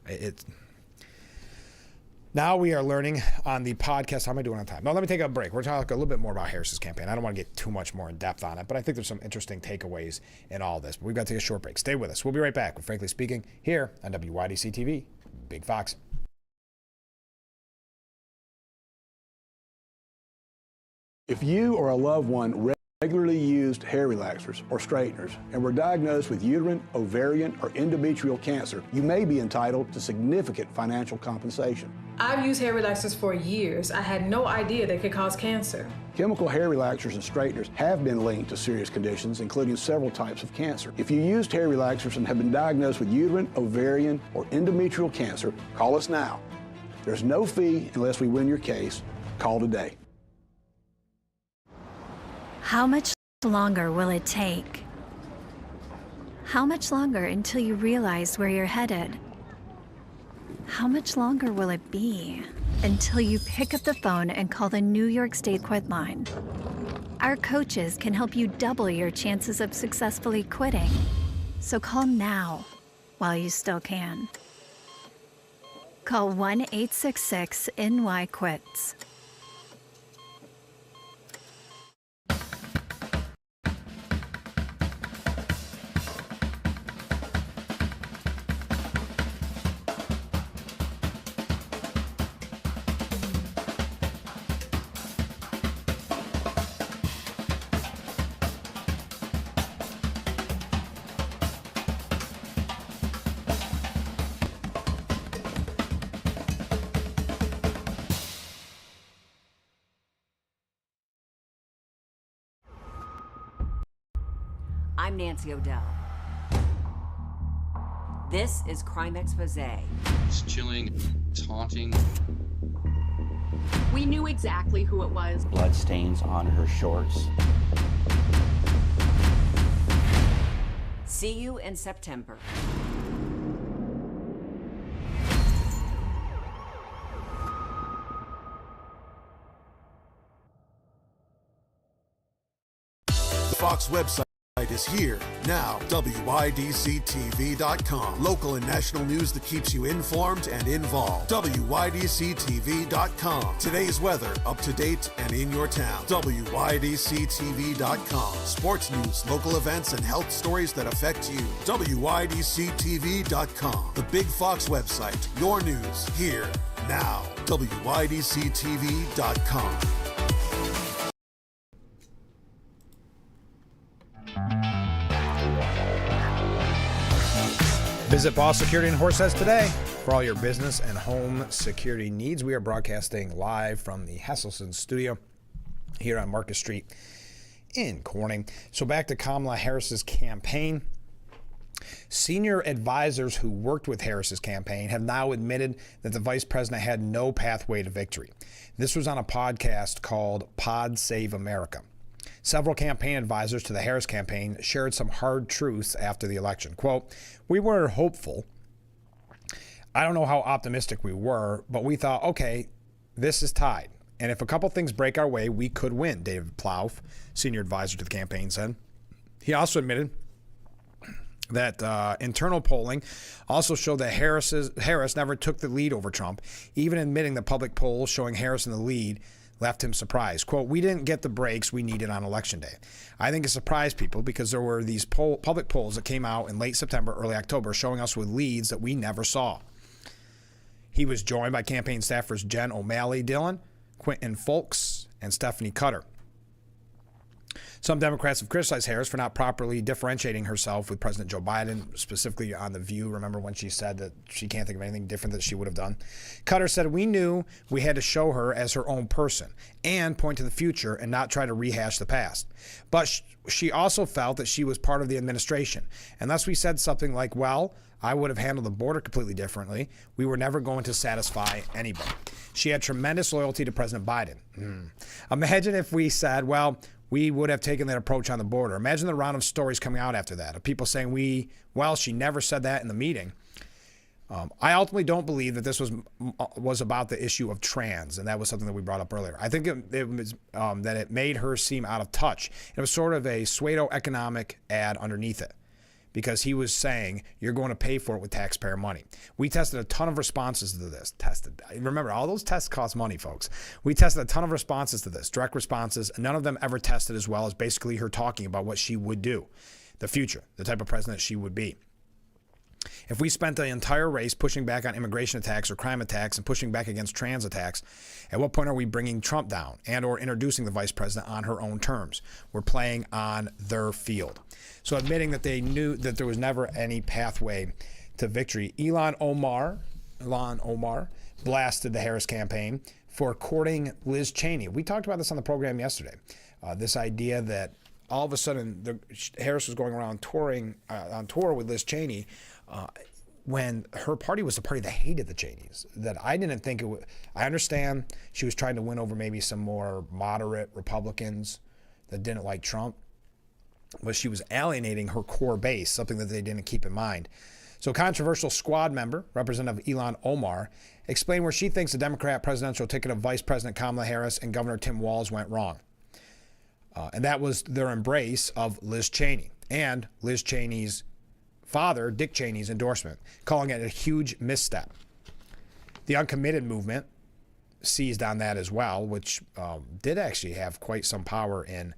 Now we are learning on the podcast. How am I doing on time? No, let me take a break. We're going to talk a little bit more about Harris's campaign. I don't want to get too much more in depth on it, but I think there's some interesting takeaways in all this. But we've got to take a short break. Stay with us. We'll be right back with Frankly Speaking here on WYDC TV. Big Fox. If you or a loved one regularly used hair relaxers or straighteners and were diagnosed with uterine, ovarian, or endometrial cancer, you may be entitled to significant financial compensation. I've used hair relaxers for years. I had no idea they could cause cancer. Chemical hair relaxers and straighteners have been linked to serious conditions, including several types of cancer. If you used hair relaxers and have been diagnosed with uterine, ovarian, or endometrial cancer, call us now. There's no fee unless we win your case. Call today. How much longer will it take? How much longer until you realize where you're headed? How much longer will it be until you pick up the phone and call the New York State Quit line? Our coaches can help you double your chances of successfully quitting. So call now while you still can. Call 1-866-NY-QUITS. I'm Nancy O'Dell. This is Crime Expose. It's chilling, it's haunting. We knew exactly who it was. Blood stains on her shorts. See you in September. The Fox website is here now. WYDCTV.com. Local and national news that keeps you informed and involved. WYDCTV.com. Today's weather up to date and in your town. WYDCTV.com. Sports news, local events, and health stories that affect you. WYDCTV.com. The Big Fox website. Your news here now. WYDCTV.com. Visit Boss Security in Horseheads today for all your business and home security needs. We are broadcasting live from the Hesselson studio here on Market Street in Corning. So back to Kamala Harris's campaign. Senior advisors who worked with Harris's campaign have now admitted that the vice president had no pathway to victory. This was on a podcast called Pod Save America. Several campaign advisors to the Harris campaign shared some hard truths after the election. Quote, "We were hopeful. I don't know how optimistic we were, but we thought, okay, this is tied. And if a couple things break our way, we could win," David Plouffe, senior advisor to the campaign, said. He also admitted that internal polling also showed that Harris never took the lead over Trump, even admitting that public polls showing Harris in the lead left him surprised. Quote, "We didn't get the breaks we needed on election day. I think it surprised people because there were these public polls that came out in late September, early October, showing us with leads that we never saw." He was joined by campaign staffers Jen O'Malley Dillon, Quentin Folks, and Stephanie Cutter. Some Democrats have criticized Harris for not properly differentiating herself with President Joe Biden, specifically on The View. Remember when she said that she can't think of anything different that she would have done? Cutter said, "We knew we had to show her as her own person and point to the future and not try to rehash the past. But she also felt that she was part of the administration. Unless we said something like, well, I would have handled the border completely differently, we were never going to satisfy anybody. She had tremendous loyalty to President Biden." Imagine if we said, well, we would have taken that approach on the border. Imagine the round of stories coming out after that of people saying she never said that in the meeting. I ultimately don't believe that this was about the issue of trans, and that was something that we brought up earlier. I think it was that it made her seem out of touch. It was sort of a pseudo-economic ad underneath it, because he was saying, you're going to pay for it with taxpayer money. We tested a ton of responses to this. Remember, all those tests cost money, folks. We tested a ton of responses to this, direct responses, and none of them ever tested as well as basically her talking about what she would do, the future, the type of president she would be. If we spent the entire race pushing back on immigration attacks or crime attacks and pushing back against trans attacks, at what point are we bringing Trump down and or introducing the vice president on her own terms? We're playing on their field. So admitting that they knew that there was never any pathway to victory, Ilhan Omar blasted the Harris campaign for courting Liz Cheney. We talked about this on the program yesterday. This idea that all of a sudden Harris was going around on tour with Liz Cheney when her party was the party that hated the Cheneys. That I didn't think it would. I understand she was trying to win over maybe some more moderate Republicans that didn't like Trump, but she was alienating her core base, something that they didn't keep in mind. So controversial squad member, Representative Ilhan Omar, explained where she thinks the Democrat presidential ticket of Vice President Kamala Harris and Governor Tim Walz went wrong. And that was their embrace of Liz Cheney and Liz Cheney's father, Dick Cheney's endorsement, calling it a huge misstep. The uncommitted movement seized on that as well, which did actually have quite some power in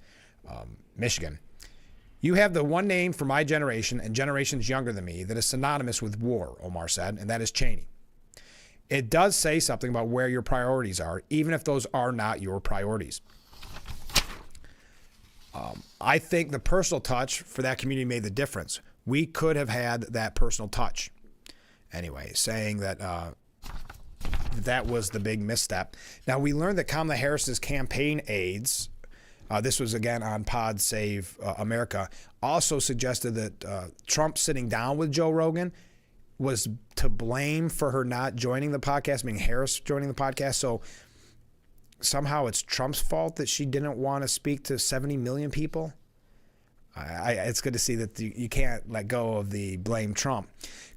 Michigan. You have the one name for my generation and generations younger than me that is synonymous with war, Omar said, and that is Cheney. It does say something about where your priorities are, even if those are not your priorities. I think the personal touch for that community made the difference. We could have had that personal touch. Anyway, saying that that was the big misstep. Now, we learned that Kamala Harris's campaign aides, this was again on Pod Save America, also suggested that Trump sitting down with Joe Rogan was to blame for her not joining the podcast, meaning Harris joining the podcast. So somehow it's Trump's fault that she didn't want to speak to 70 million people. It's good to see that you can't let go of the blame Trump.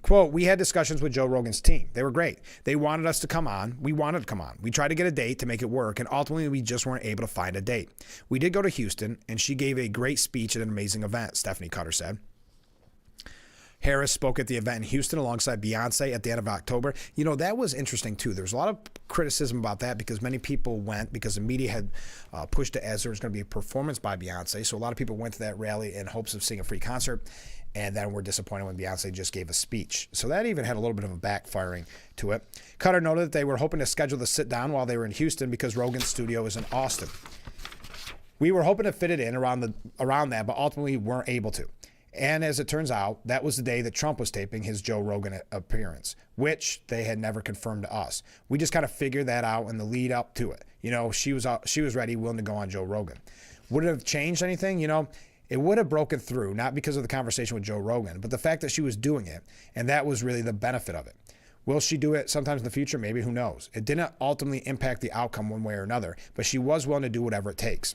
Quote, we had discussions with Joe Rogan's team. They were great. They wanted us to come on. We wanted to come on. We tried to get a date to make it work, and ultimately we just weren't able to find a date. We did go to Houston, and she gave a great speech at an amazing event, Stephanie Cutter said. Harris spoke at the event in Houston alongside Beyonce at the end of October. You know, that was interesting, too. There was a lot of criticism about that because many people went because the media had pushed it as there was going to be a performance by Beyonce. So a lot of people went to that rally in hopes of seeing a free concert, and then were disappointed when Beyonce just gave a speech. So that even had a little bit of a backfiring to it. Cutter noted that they were hoping to schedule the sit-down while they were in Houston because Rogan's studio is in Austin. We were hoping to fit it in around that, but ultimately weren't able to. And as it turns out, that was the day that Trump was taping his Joe Rogan appearance, which they had never confirmed to us. We just kind of figured that out in the lead up to it. You know, she was ready, willing to go on Joe Rogan. Would it have changed anything? You know, it would have broken through, not because of the conversation with Joe Rogan, but the fact that she was doing it, and that was really the benefit of it. Will she do it sometimes in the future? Maybe, who knows? It didn't ultimately impact the outcome one way or another, but she was willing to do whatever it takes.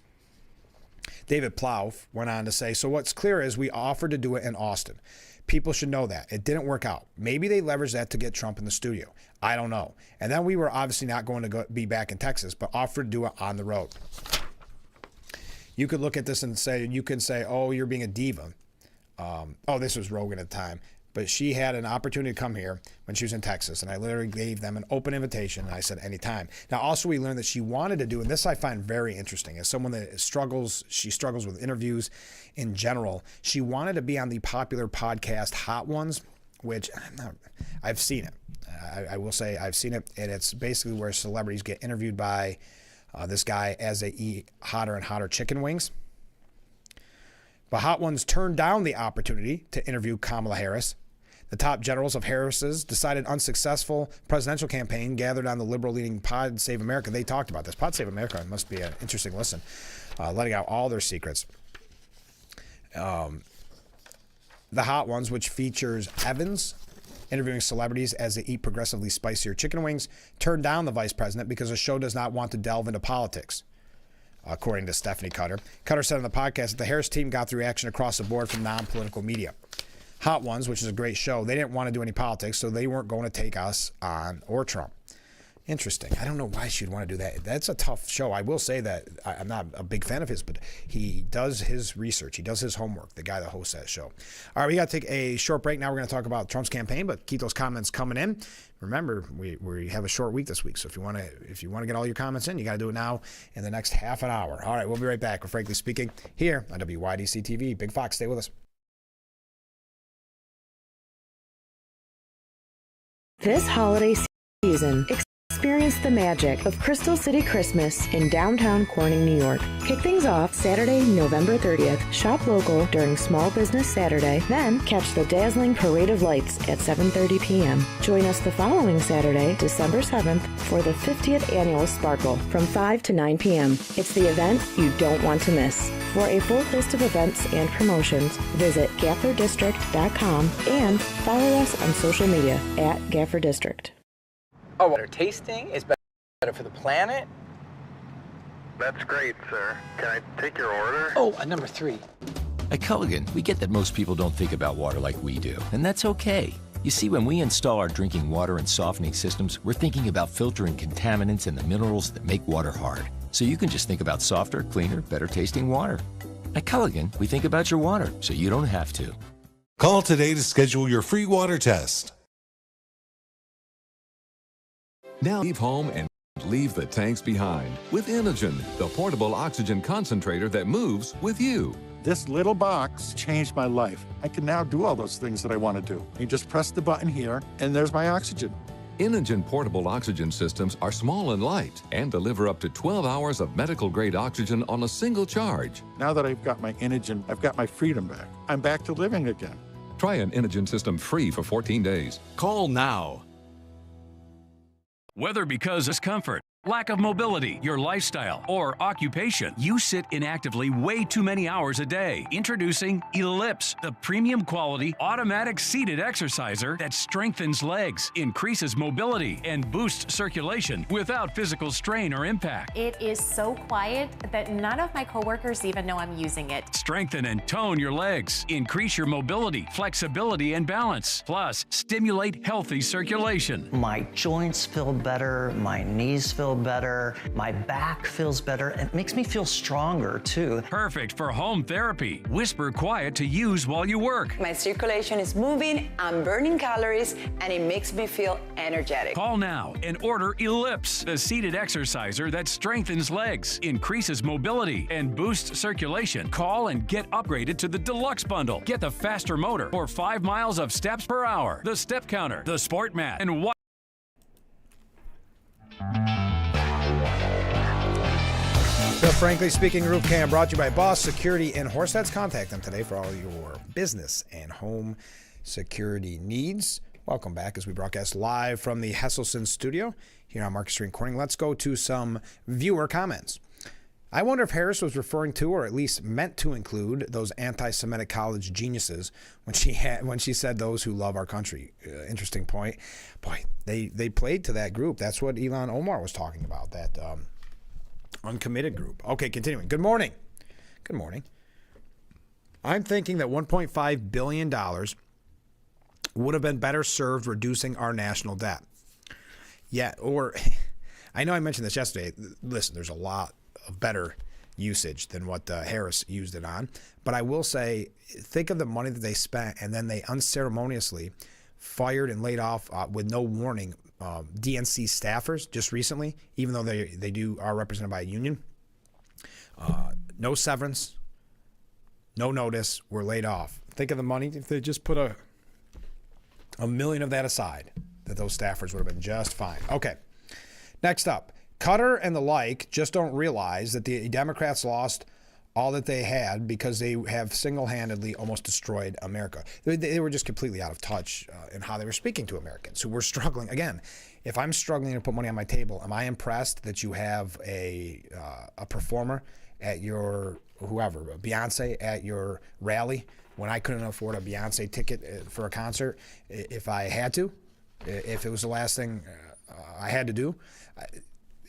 David Plouffe went on to say, so what's clear is we offered to do it in Austin. People should know that. It didn't work out. Maybe they leveraged that to get Trump in the studio. I don't know. And then we were obviously not going to be back in Texas, but offered to do it on the road. You could look at this and say, oh, you're being a diva. This was Rogan at the time. But she had an opportunity to come here when she was in Texas, and I literally gave them an open invitation, and I said anytime. Now, also we learned that she wanted to do, and this I find very interesting, as someone that she struggles with interviews in general, she wanted to be on the popular podcast Hot Ones, which I've seen it. I will say I've seen it, and it's basically where celebrities get interviewed by this guy as they eat hotter and hotter chicken wings. But Hot Ones turned down the opportunity to interview Kamala Harris. The top generals of Harris's decided unsuccessful presidential campaign gathered on the liberal-leaning Pod Save America. They talked about this. Pod Save America must be an interesting listen, letting out all their secrets. The Hot Ones, which features Evans interviewing celebrities as they eat progressively spicier chicken wings, turned down the vice president because the show does not want to delve into politics, according to Stephanie Cutter. Cutter said on the podcast that the Harris team got the reaction across the board from non-political media. Hot Ones, which is a great show, they didn't want to do any politics, so they weren't going to take us on or Trump. Interesting. I don't know why she'd want to do that. That's a tough show. I will say that I'm not a big fan of his, but he does his research. He does his homework, the guy that hosts that show. All right, we got to take a short break. Now we're going to talk about Trump's campaign, but keep those comments coming in. Remember, we have a short week this week, so if you want to get all your comments in, you got to do it now in the next half an hour. All right, we'll be right back with Frankly Speaking here on WYDC TV. Big Fox, stay with us. This holiday season, experience the magic of Crystal City Christmas in downtown Corning, New York. Kick things off Saturday, November 30th. Shop local during Small Business Saturday. Then catch the dazzling Parade of Lights at 7:30 p.m. Join us the following Saturday, December 7th, for the 50th Annual Sparkle from 5 to 9 p.m. It's the event you don't want to miss. For a full list of events and promotions, visit GafferDistrict.com and follow us on social media at Gaffer District. Oh, water tasting is better for the planet? That's great, sir. Can I take your order? Oh, number 3. At Culligan, we get that most people don't think about water like we do, and that's okay. You see, when we install our drinking water and softening systems, we're thinking about filtering contaminants and the minerals that make water hard. So you can just think about softer, cleaner, better tasting water. At Culligan, we think about your water, so you don't have to. Call today to schedule your free water test. Now leave home and leave the tanks behind with Inogen, the portable oxygen concentrator that moves with you. This little box changed my life. I can now do all those things that I want to do. You just press the button here, and there's my oxygen. Inogen portable oxygen systems are small and light and deliver up to 12 hours of medical-grade oxygen on a single charge. Now that I've got my Inogen, I've got my freedom back. I'm back to living again. Try an Inogen system free for 14 days. Call now. Whether because of comfort, lack of mobility, your lifestyle, or occupation, you sit inactively way too many hours a day. Introducing Ellipse, the premium quality automatic seated exerciser that strengthens legs, increases mobility, and boosts circulation without physical strain or impact. It is so quiet that none of my coworkers even know I'm using it. Strengthen and tone your legs, increase your mobility, flexibility, and balance. Plus, stimulate healthy circulation. My joints feel better, my knees feel better, my back feels better. It makes me feel stronger too. Perfect for home therapy. Whisper quiet to use while you work. My circulation is moving, I'm burning calories, and it makes me feel energetic. Call now and order Ellipse, the seated exerciser that strengthens legs, increases mobility, and boosts circulation. Call and get upgraded to the Deluxe Bundle. Get the faster motor or 5 miles of steps per hour, the step counter, the sport mat, and what? Bill Frankly speaking, Roof Cam brought to you by Boss Security in Horseheads. Contact them today for all your business and home security needs. Welcome back as we broadcast live from the Hesselson studio here on Market Street in Corning. Let's go to some viewer comments. I wonder if Harris was referring to, or at least meant to include, those anti-Semitic college geniuses when she said those who love our country. Interesting point. Boy, they played to that group. That's what Ilhan Omar was talking about, that uncommitted group. Okay, continuing. Good morning. Good morning. I'm thinking that $1.5 billion would have been better served reducing our national debt. Yeah, or I know I mentioned this yesterday. Listen, there's a lot of better usage than what Harris used it on. But I will say, think of the money that they spent, and then they unceremoniously fired and laid off with no warning DNC staffers just recently, even though they are represented by a union. No severance, no notice, were laid off. Think of the money if they just put a million of that aside, that those staffers would have been just fine. Okay, next up. Qatar and the like just don't realize that the Democrats lost all that they had because they have single-handedly almost destroyed America. They were just completely out of touch in how they were speaking to Americans who were struggling. Again, if I'm struggling to put money on my table, am I impressed that you have a performer at your, whoever, Beyonce at your rally when I couldn't afford a Beyonce ticket for a concert if I had to? If it was the last thing I had to do?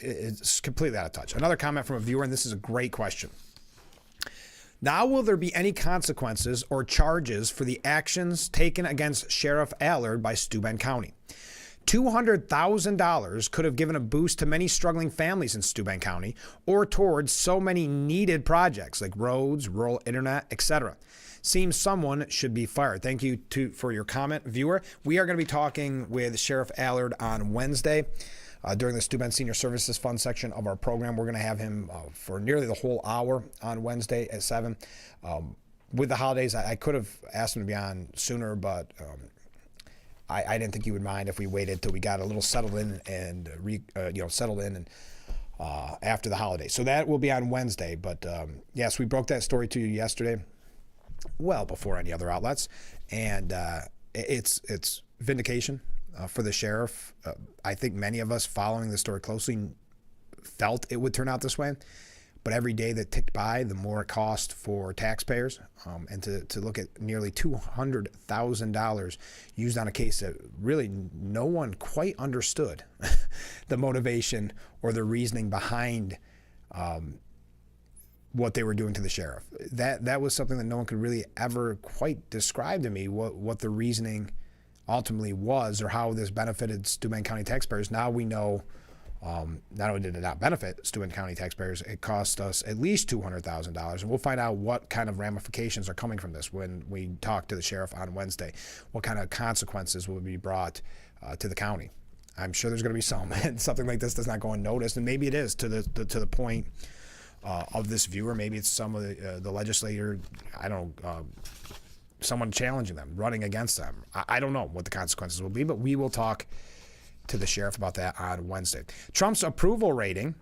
It's completely out of touch. Another comment from a viewer, and this is a great question. Now, will there be any consequences or charges for the actions taken against Sheriff Allard by Steuben County? $200,000 could have given a boost to many struggling families in Steuben County or towards so many needed projects like roads, rural internet, etc. Seems someone should be fired. Thank you for your comment, viewer. We are going to be talking with Sheriff Allard on Wednesday. During the Steuben Senior Services Fund section of our program. We're going to have him for nearly the whole hour on Wednesday at 7. With the holidays, I could have asked him to be on sooner, but I didn't think you would mind if we waited till we got a little settled in and after the holiday. So that will be on Wednesday. But yes, we broke that story to you yesterday, well before any other outlets, and it's vindication for the sheriff. I think many of us following the story closely felt it would turn out this way. But every day that ticked by, the more it cost for taxpayers, and to look at nearly $200,000 used on a case that really no one quite understood the motivation or the reasoning behind what they were doing to the sheriff. That was something that no one could really ever quite describe to me, what the reasoning ultimately was or how this benefited Steuben County taxpayers. Now we know. Not only did it not benefit Steuben County taxpayers, it cost us at least $200,000. And we'll find out what kind of ramifications are coming from this when we talk to the sheriff on Wednesday. What kind of consequences will be brought to the county? I'm sure there's going to be some. And something like this does not go unnoticed. And maybe it is to the point of this viewer. Maybe it's some of the legislator, someone challenging them, running against them. I don't know what the consequences will be, but we will talk to the sheriff about that on Wednesday. Trump's approval rating,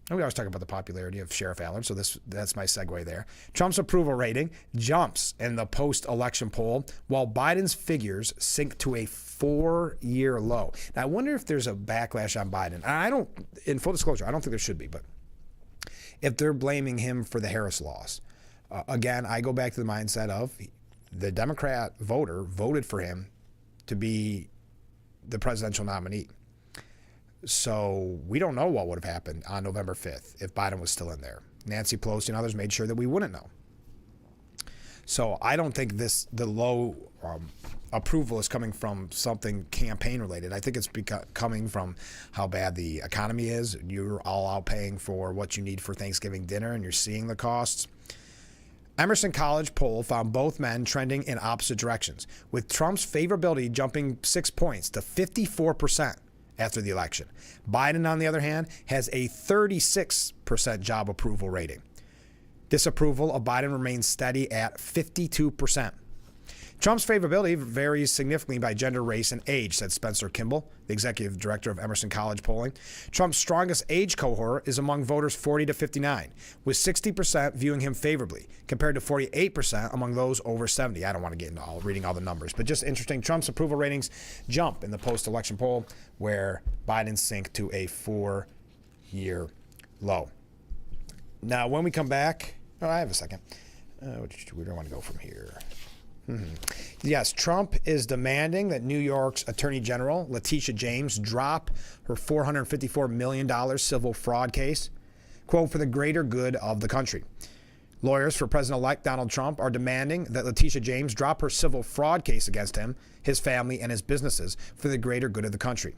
and we always talk about the popularity of Sheriff Allard, so that's my segue there. Trump's approval rating jumps in the post-election poll, while Biden's figures sink to a 4-year low. Now, I wonder if there's a backlash on Biden. In full disclosure, I don't think there should be, but if they're blaming him for the Harris loss, again, I go back to the mindset of the Democrat voter voted for him to be the presidential nominee. So we don't know what would have happened on November 5th if Biden was still in there. Nancy Pelosi and others made sure that we wouldn't know. So I don't think the low approval is coming from something campaign related. I think it's coming from how bad the economy is. You're all out paying for what you need for Thanksgiving dinner, and you're seeing the costs. Emerson College poll found both men trending in opposite directions, with Trump's favorability jumping 6 points to 54% after the election. Biden, on the other hand, has a 36% job approval rating. Disapproval of Biden remains steady at 52%. Trump's favorability varies significantly by gender, race, and age, said Spencer Kimball, the executive director of Emerson College Polling. Trump's strongest age cohort is among voters 40 to 59, with 60% viewing him favorably, compared to 48% among those over 70. I don't want to get into reading all the numbers, but just interesting. Trump's approval ratings jump in the post-election poll, where Biden sink to a 4-year low. Now, when we come back, I have a second. Where do I want to go from here? Yes, Trump is demanding that New York's Attorney General, Letitia James, drop her $454 million civil fraud case, quote, for the greater good of the country. Lawyers for President-elect Donald Trump are demanding that Letitia James drop her civil fraud case against him, his family, and his businesses for the greater good of the country.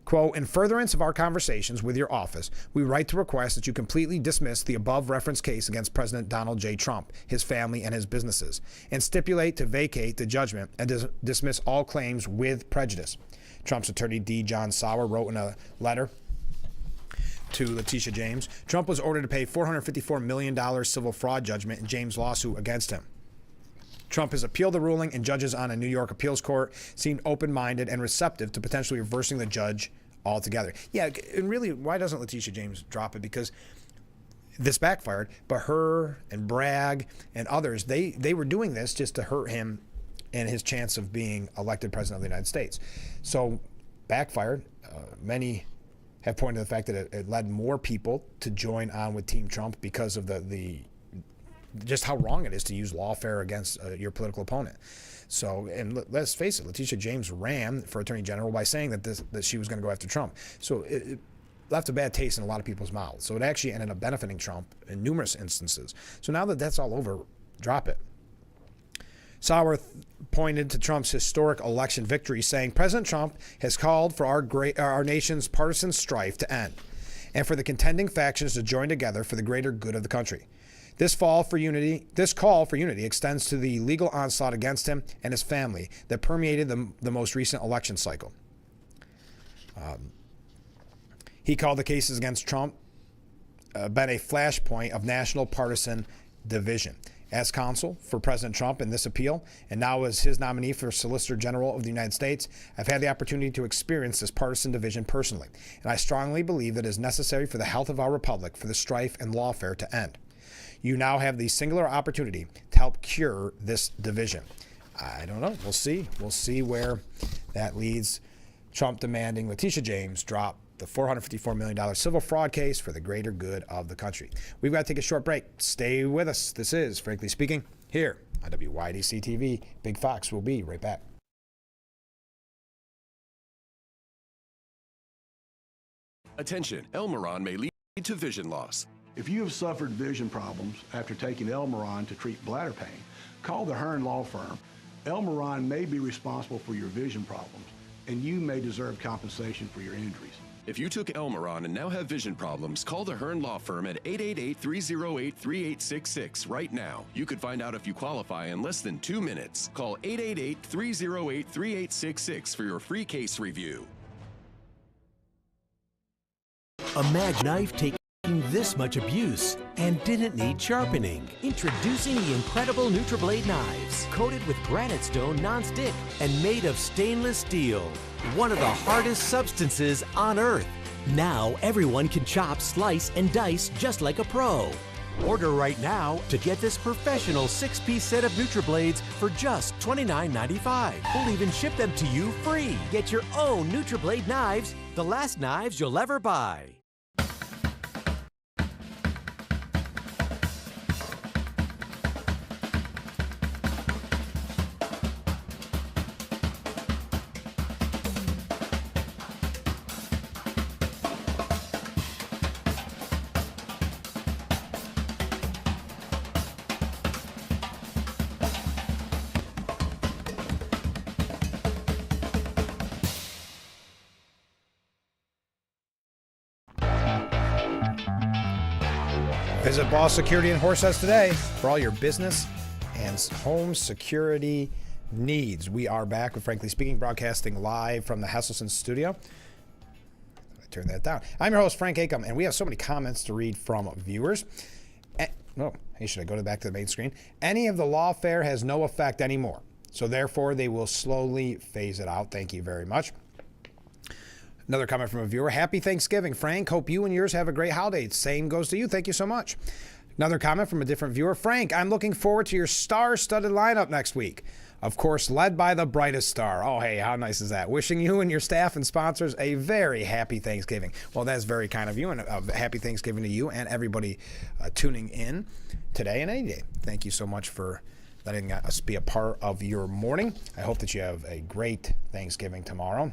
Quote, in furtherance of our conversations with your office, we write to request that you completely dismiss the above-referenced case against President Donald J. Trump, his family, and his businesses, and stipulate to vacate the judgment and dismiss all claims with prejudice. Trump's attorney, D. John Sauer, wrote in a letter to Letitia James. Trump was ordered to pay $454 million civil fraud judgment in James' lawsuit against him. Trump has appealed the ruling, and judges on a New York appeals court seemed open-minded and receptive to potentially reversing the judge altogether. Yeah, and really, why doesn't Letitia James drop it? Because this backfired, but her and Bragg and others, they were doing this just to hurt him and his chance of being elected president of the United States. So backfired. Many have pointed to the fact that it led more people to join on with Team Trump because of the just how wrong it is to use lawfare against your political opponent. So, and let's face it, Letitia James ran for Attorney General by saying that she was going to go after Trump. So it left a bad taste in a lot of people's mouths. So it actually ended up benefiting Trump in numerous instances. So now that that's all over, drop it. Sauer pointed to Trump's historic election victory, saying President Trump has called for our nation's partisan strife to end and for the contending factions to join together for the greater good of the country. This call for unity extends to the legal onslaught against him and his family that permeated the most recent election cycle. He called the cases against Trump been a flashpoint of national partisan division. as counsel for President Trump in this appeal, and now as his nominee for Solicitor General of the United States, I've had the opportunity to experience this partisan division personally, and I strongly believe that it is necessary for the health of our republic for the strife and lawfare to end. You now have the singular opportunity to help cure this division. I don't know. We'll see. We'll see where that leads. Trump demanding Letitia James drop the $454 million civil fraud case for the greater good of the country. We've got to take a short break. Stay with us. This is Frankly Speaking here on WYDC TV. Big Fox will be right back. Attention, Elmeron may lead to vision loss. If you have suffered vision problems after taking Elmeron to treat bladder pain, call the Hearn Law Firm. Elmeron may be responsible for your vision problems, and you may deserve compensation for your injuries. If you took Elmeron and now have vision problems, call the Hearn Law Firm at 888-308-3866 right now. You could find out if you qualify in less than 2 minutes. Call 888-308-3866 for your free case review. A mag knife taking this much abuse and didn't need sharpening. Introducing the incredible NutriBlade knives, coated with granite stone non-stick and made of stainless steel, one of the hardest substances on earth. Now everyone can chop, slice, and dice just like a pro. Order right now to get this professional 6-piece set of NutriBlades for just $29.95. We'll even ship them to you free. Get your own NutriBlade knives, the last knives you'll ever buy. Visit Boss Security in Horseheads today for all your business and home security needs. We are back with Frankly Speaking, broadcasting live from the Hesselson studio. I turn that down. I'm your host, Frank Acom, and we have so many comments to read from viewers. Hey, should I go back to the main screen? Any of the lawfare has no effect anymore, so therefore they will slowly phase it out. Thank you very much. Another comment from a viewer. Happy Thanksgiving, Frank. Hope you and yours have a great holiday. Same goes to you. Thank you so much. Another comment from a different viewer. Frank, I'm looking forward to your star-studded lineup next week. Of course, led by the brightest star. Oh, hey, how nice is that? Wishing you and your staff and sponsors a very happy Thanksgiving. Well, that's very kind of you, and a happy Thanksgiving to you and everybody tuning in today and any day. Thank you so much for letting us be a part of your morning. I hope that you have a great Thanksgiving tomorrow.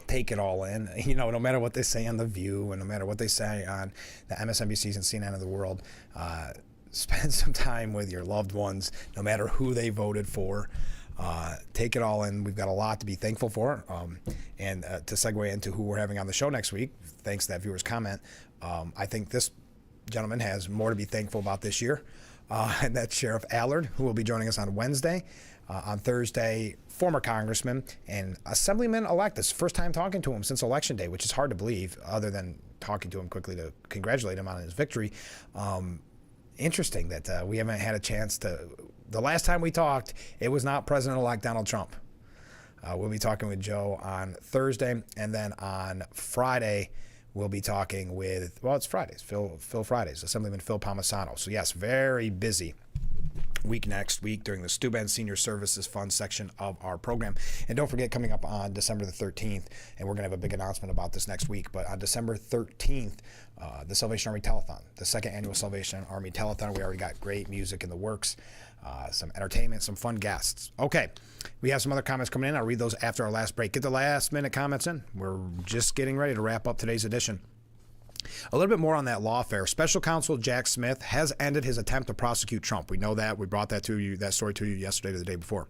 Take it all in, no matter what they say on The View and no matter what they say on the MSNBCs and CNN of the world, spend some time with your loved ones, no matter who they voted for. Take it all in. We've got a lot to be thankful for. And to segue into who we're having on the show next week, thanks to that viewer's comment, I think this gentleman has more to be thankful about this year. And that's Sheriff Allard, who will be joining us on Wednesday. On Thursday, former congressman and assemblyman-elect. It's the first time talking to him since Election Day, which is hard to believe, other than talking to him quickly to congratulate him on his victory. Interesting that we haven't had a chance to... The last time we talked, it was not President-elect Donald Trump. We'll be talking with Joe on Thursday, and then on Friday, we'll be talking with... Well, it's Fridays, Phil Fridays, Assemblyman Phil Palmisano. So yes, very busy week next week during the Steuben Senior Services Fund section of our program. And don't forget, coming up on December the 13th, and we're going to have a big announcement about this next week, but on December 13th, the Salvation Army Telethon, the second annual Salvation Army Telethon. We already got great music in the works, some entertainment, some fun guests. Okay, we have some other comments coming in. I'll read those after our last break. Get the last minute comments in. We're just getting ready to wrap up today's edition. A little bit more on that lawfare. Special counsel Jack Smith has ended his attempt to prosecute Trump. We know that. We brought that story to you yesterday or the day before.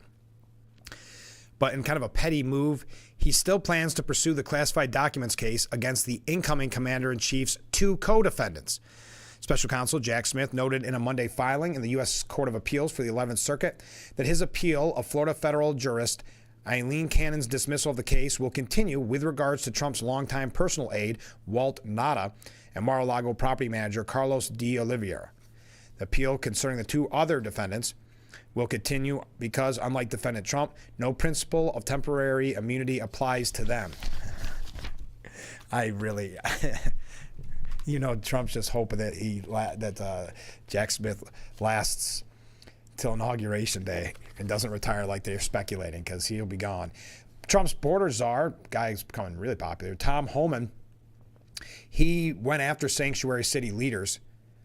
But in kind of a petty move, he still plans to pursue the classified documents case against the incoming commander-in-chief's 2 co-defendants. Special counsel Jack Smith noted in a Monday filing in the U.S. Court of Appeals for the 11th Circuit that his appeal of Florida federal jurist Eileen Cannon's dismissal of the case will continue with regards to Trump's longtime personal aide, Walt Nada, and Mar-a-Lago property manager, Carlos de Oliveira. The appeal concerning the two other defendants will continue because, unlike defendant Trump, no principle of temporary immunity applies to them. I really, Trump's just hoping that Jack Smith lasts till Inauguration Day and doesn't retire like they're speculating, because he'll be gone. Trump's border czar, guy who's becoming really popular, Tom Homan, he went after sanctuary city leaders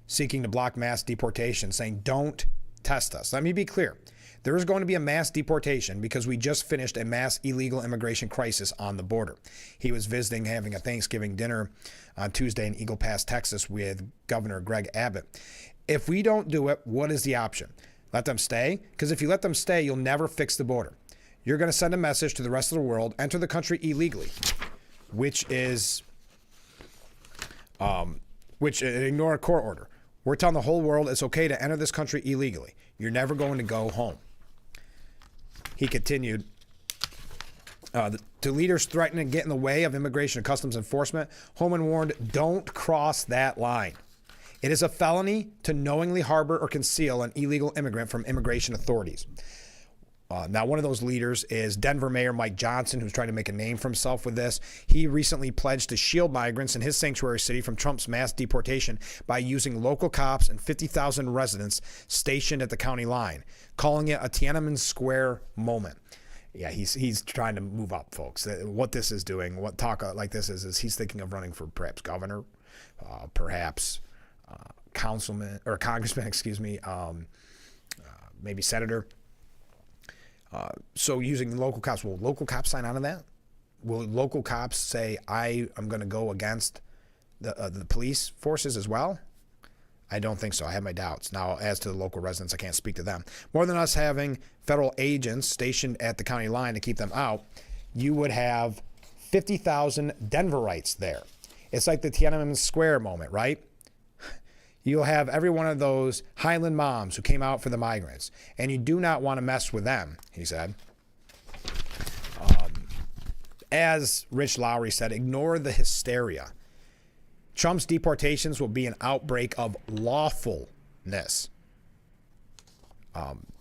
seeking to block mass deportation, saying, don't test us. Let me be clear. There is going to be a mass deportation because we just finished a mass illegal immigration crisis on the border. He was visiting, having a Thanksgiving dinner on Tuesday in Eagle Pass, Texas, with Governor Greg Abbott. If we don't do it, what is the option? Let them stay? Because if you let them stay, you'll never fix the border. You're going to send a message to the rest of the world, enter the country illegally, which ignore a court order. We're telling the whole world it's okay to enter this country illegally. You're never going to go home. He continued, to leaders threatening to get in the way of Immigration and Customs Enforcement, Homan warned, don't cross that line. It is a felony to knowingly harbor or conceal an illegal immigrant from immigration authorities. Now, one of those leaders is Denver Mayor Mike Johnson, who's trying to make a name for himself with this. He recently pledged to shield migrants in his sanctuary city from Trump's mass deportation by using local cops and 50,000 residents stationed at the county line, calling it a Tiananmen Square moment. Yeah, he's trying to move up, folks. What this is doing, what talk like this is he's thinking of running for perhaps governor, perhaps councilman or congressman, maybe senator. So using local cops, will local cops sign on to that? Will local cops say, I am going to go against the police forces as well? I don't think so. I have my doubts. Now, as to the local residents, I can't speak to them. More than us having federal agents stationed at the county line to keep them out, you would have 50,000 Denverites there. It's like the Tiananmen Square moment, right? You'll have every one of those Highland moms who came out for the migrants, and you do not want to mess with them, he said. As Rich Lowry said, ignore the hysteria. Trump's deportations will be an outbreak of lawfulness.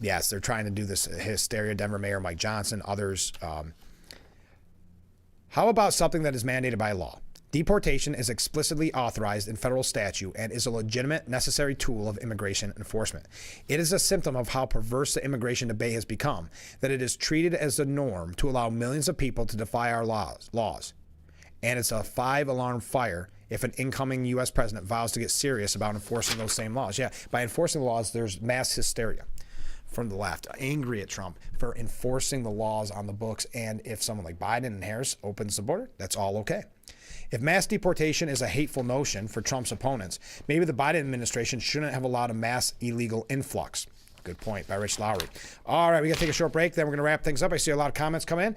Yes, they're trying to do this hysteria. Denver Mayor Mike Johnson, others. How about something that is mandated by law? Deportation is explicitly authorized in federal statute and is a legitimate, necessary tool of immigration enforcement. It is a symptom of how perverse the immigration debate has become, that it is treated as the norm to allow millions of people to defy our laws. And it's a 5-alarm fire if an incoming U.S. president vows to get serious about enforcing those same laws. Yeah, by enforcing the laws, there's mass hysteria from the left, angry at Trump for enforcing the laws on the books. And if someone like Biden and Harris opens the border, that's all okay. If mass deportation is a hateful notion for Trump's opponents, maybe the Biden administration shouldn't have allowed a mass illegal influx. Good point by Rich Lowry. All right, we got to take a short break. Then we're going to wrap things up. I see a lot of comments come in.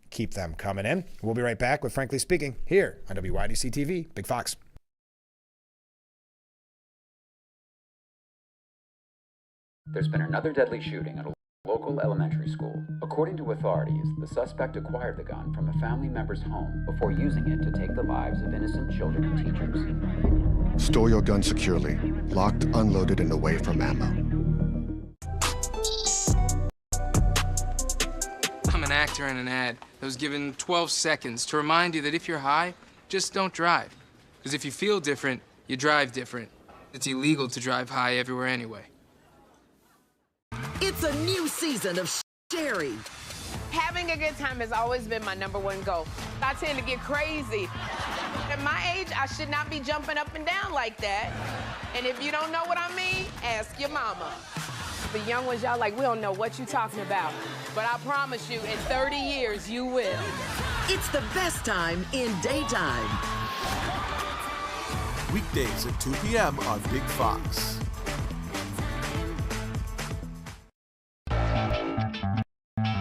Keep them coming in. We'll be right back with Frankly Speaking here on WYDC TV. Big Fox. There's been another deadly shooting at a local elementary school. According to authorities, the suspect acquired the gun from a family member's home before using it to take the lives of innocent children and teachers. Store your gun securely, locked, unloaded, and away from ammo. I'm an actor in an ad that was given 12 seconds to remind you that if you're high, just don't drive. Because if you feel different, you drive different. It's illegal to drive high everywhere anyway. It's a new season of Sherry. Having a good time has always been my #1 goal. I tend to get crazy. At my age, I should not be jumping up and down like that. And if you don't know what I mean, ask your mama. The young ones, y'all like, we don't know what you're talking about. But I promise you, in 30 years, you will. It's the best time in daytime. Weekdays at 2 p.m. on Big Fox.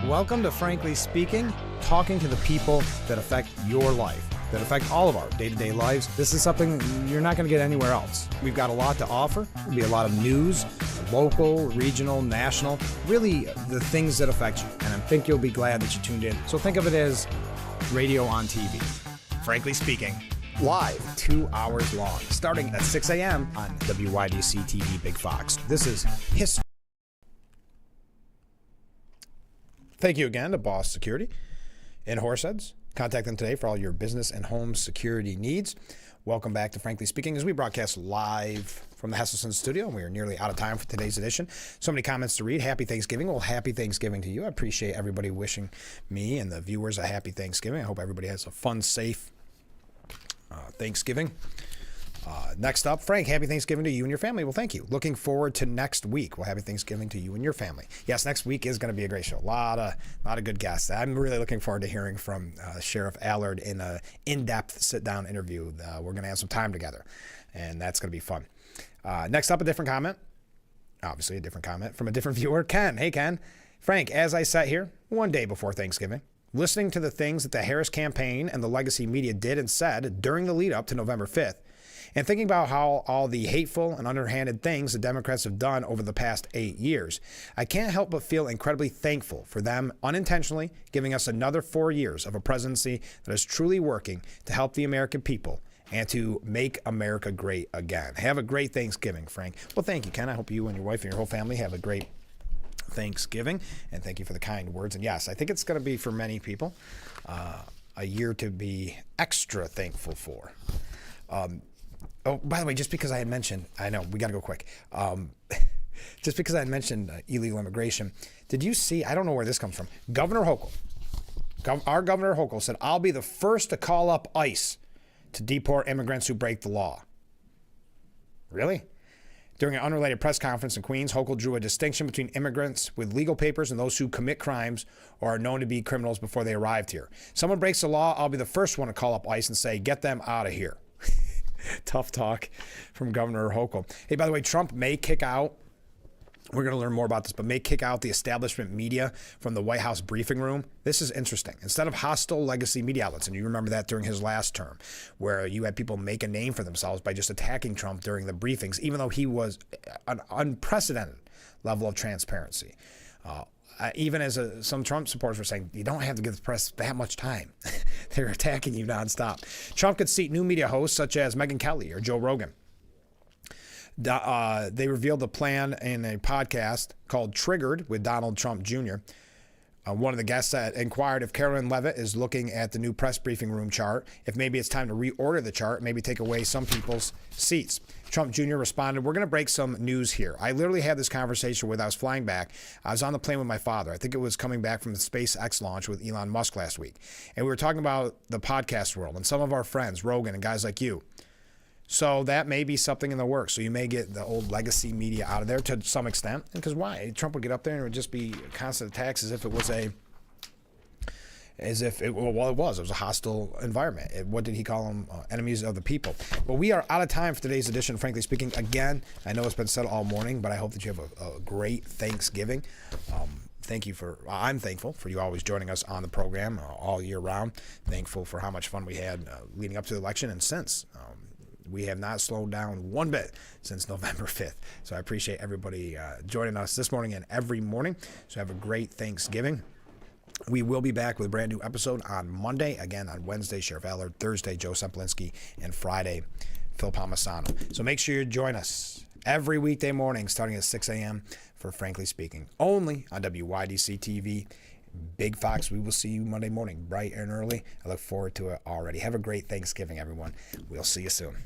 Welcome to Frankly Speaking, talking to the people that affect your life, that affect all of our day-to-day lives. This is something you're not going to get anywhere else. We've got a lot to offer. There'll be a lot of news, local, regional, national, really the things that affect you. And I think you'll be glad that you tuned in. So think of it as radio on TV. Frankly Speaking, live, 2 hours long, starting at 6 a.m. on WYDC TV Big Fox. This is history. Thank you again to Boss Security in Horseheads. Contact them today for all your business and home security needs. Welcome back to Frankly Speaking as we broadcast live from the Hesselson studio. We are nearly out of time for today's edition. So many comments to read. Happy Thanksgiving. Well, happy Thanksgiving to you. I appreciate everybody wishing me and the viewers a happy Thanksgiving. I hope everybody has a fun, safe Thanksgiving. Next up, Frank, happy Thanksgiving to you and your family. Well, thank you. Looking forward to next week. Well, happy Thanksgiving to you and your family. Yes, next week is going to be a great show. A lot of good guests. I'm really looking forward to hearing from Sheriff Allard in an in-depth sit-down interview. We're going to have some time together, and that's going to be fun. Next up, a different comment. Obviously, a different comment from a different viewer. Ken. Hey, Ken. Frank, as I sat here one day before Thanksgiving, listening to the things that the Harris campaign and the legacy media did and said during the lead-up to November 5th, and thinking about how all the hateful and underhanded things the Democrats have done over the past 8 years, I can't help but feel incredibly thankful for them unintentionally giving us another 4 years of a presidency that is truly working to help the American people and to make America great again. Have a great Thanksgiving, Frank. Well, thank you, Ken. I hope you and your wife and your whole family have a great Thanksgiving, and thank you for the kind words. And yes, I think it's going to be for many people a year to be extra thankful for. Oh, by the way, just because I had mentioned, I know, we got to go quick. Just because I had mentioned illegal immigration, did you see, I don't know where this comes from, Governor Hochul, our Governor Hochul said, I'll be the first to call up ICE to deport immigrants who break the law. Really? During an unrelated press conference in Queens, Hochul drew a distinction between immigrants with legal papers and those who commit crimes or are known to be criminals before they arrived here. Someone breaks the law, I'll be the first one to call up ICE and say, get them out of here. Tough talk from Governor Hochul. Hey, by the way, Trump may kick out, we're going to learn more about this, but may kick out the establishment media from the White House briefing room. This is interesting. Instead of hostile legacy media outlets, and you remember that during his last term, where you had people make a name for themselves by just attacking Trump during the briefings, even though he was an unprecedented level of transparency. Even as some Trump supporters were saying, you don't have to give the press that much time. They're attacking you nonstop. Trump could seat new media hosts such as Megyn Kelly or Joe Rogan. They revealed the plan in a podcast called Triggered with Donald Trump Jr. One of the guests inquired if Carolyn Leavitt is looking at the new press briefing room chart, if maybe it's time to reorder the chart, maybe take away some people's seats. Trump Jr. responded, we're going to break some news here. I literally had this conversation I was flying back. I was on the plane with my father. I think it was coming back from the SpaceX launch with Elon Musk last week. And we were talking about the podcast world and some of our friends, Rogan and guys like you. So that may be something in the works. So you may get the old legacy media out of there to some extent. Because why? Trump would get up there and it would just be constant attacks as if it was it was a hostile environment. What did he call them? Enemies of the people. But we are out of time for today's edition, Frankly Speaking. Again, I know it's been said all morning, but I hope that you have a great Thanksgiving. I'm thankful for you always joining us on the program all year round. Thankful for how much fun we had leading up to the election and since. We have not slowed down one bit since November 5th. So I appreciate everybody joining us this morning and every morning. So have a great Thanksgiving. We will be back with a brand new episode on Monday. Again, on Wednesday, Sheriff Allard. Thursday, Joe Semplinsky. And Friday, Phil Palmisano. So make sure you join us every weekday morning starting at 6 a.m. for Frankly Speaking. Only on WYDC TV. Big Fox, we will see you Monday morning, bright and early. I look forward to it already. Have a great Thanksgiving, everyone. We'll see you soon.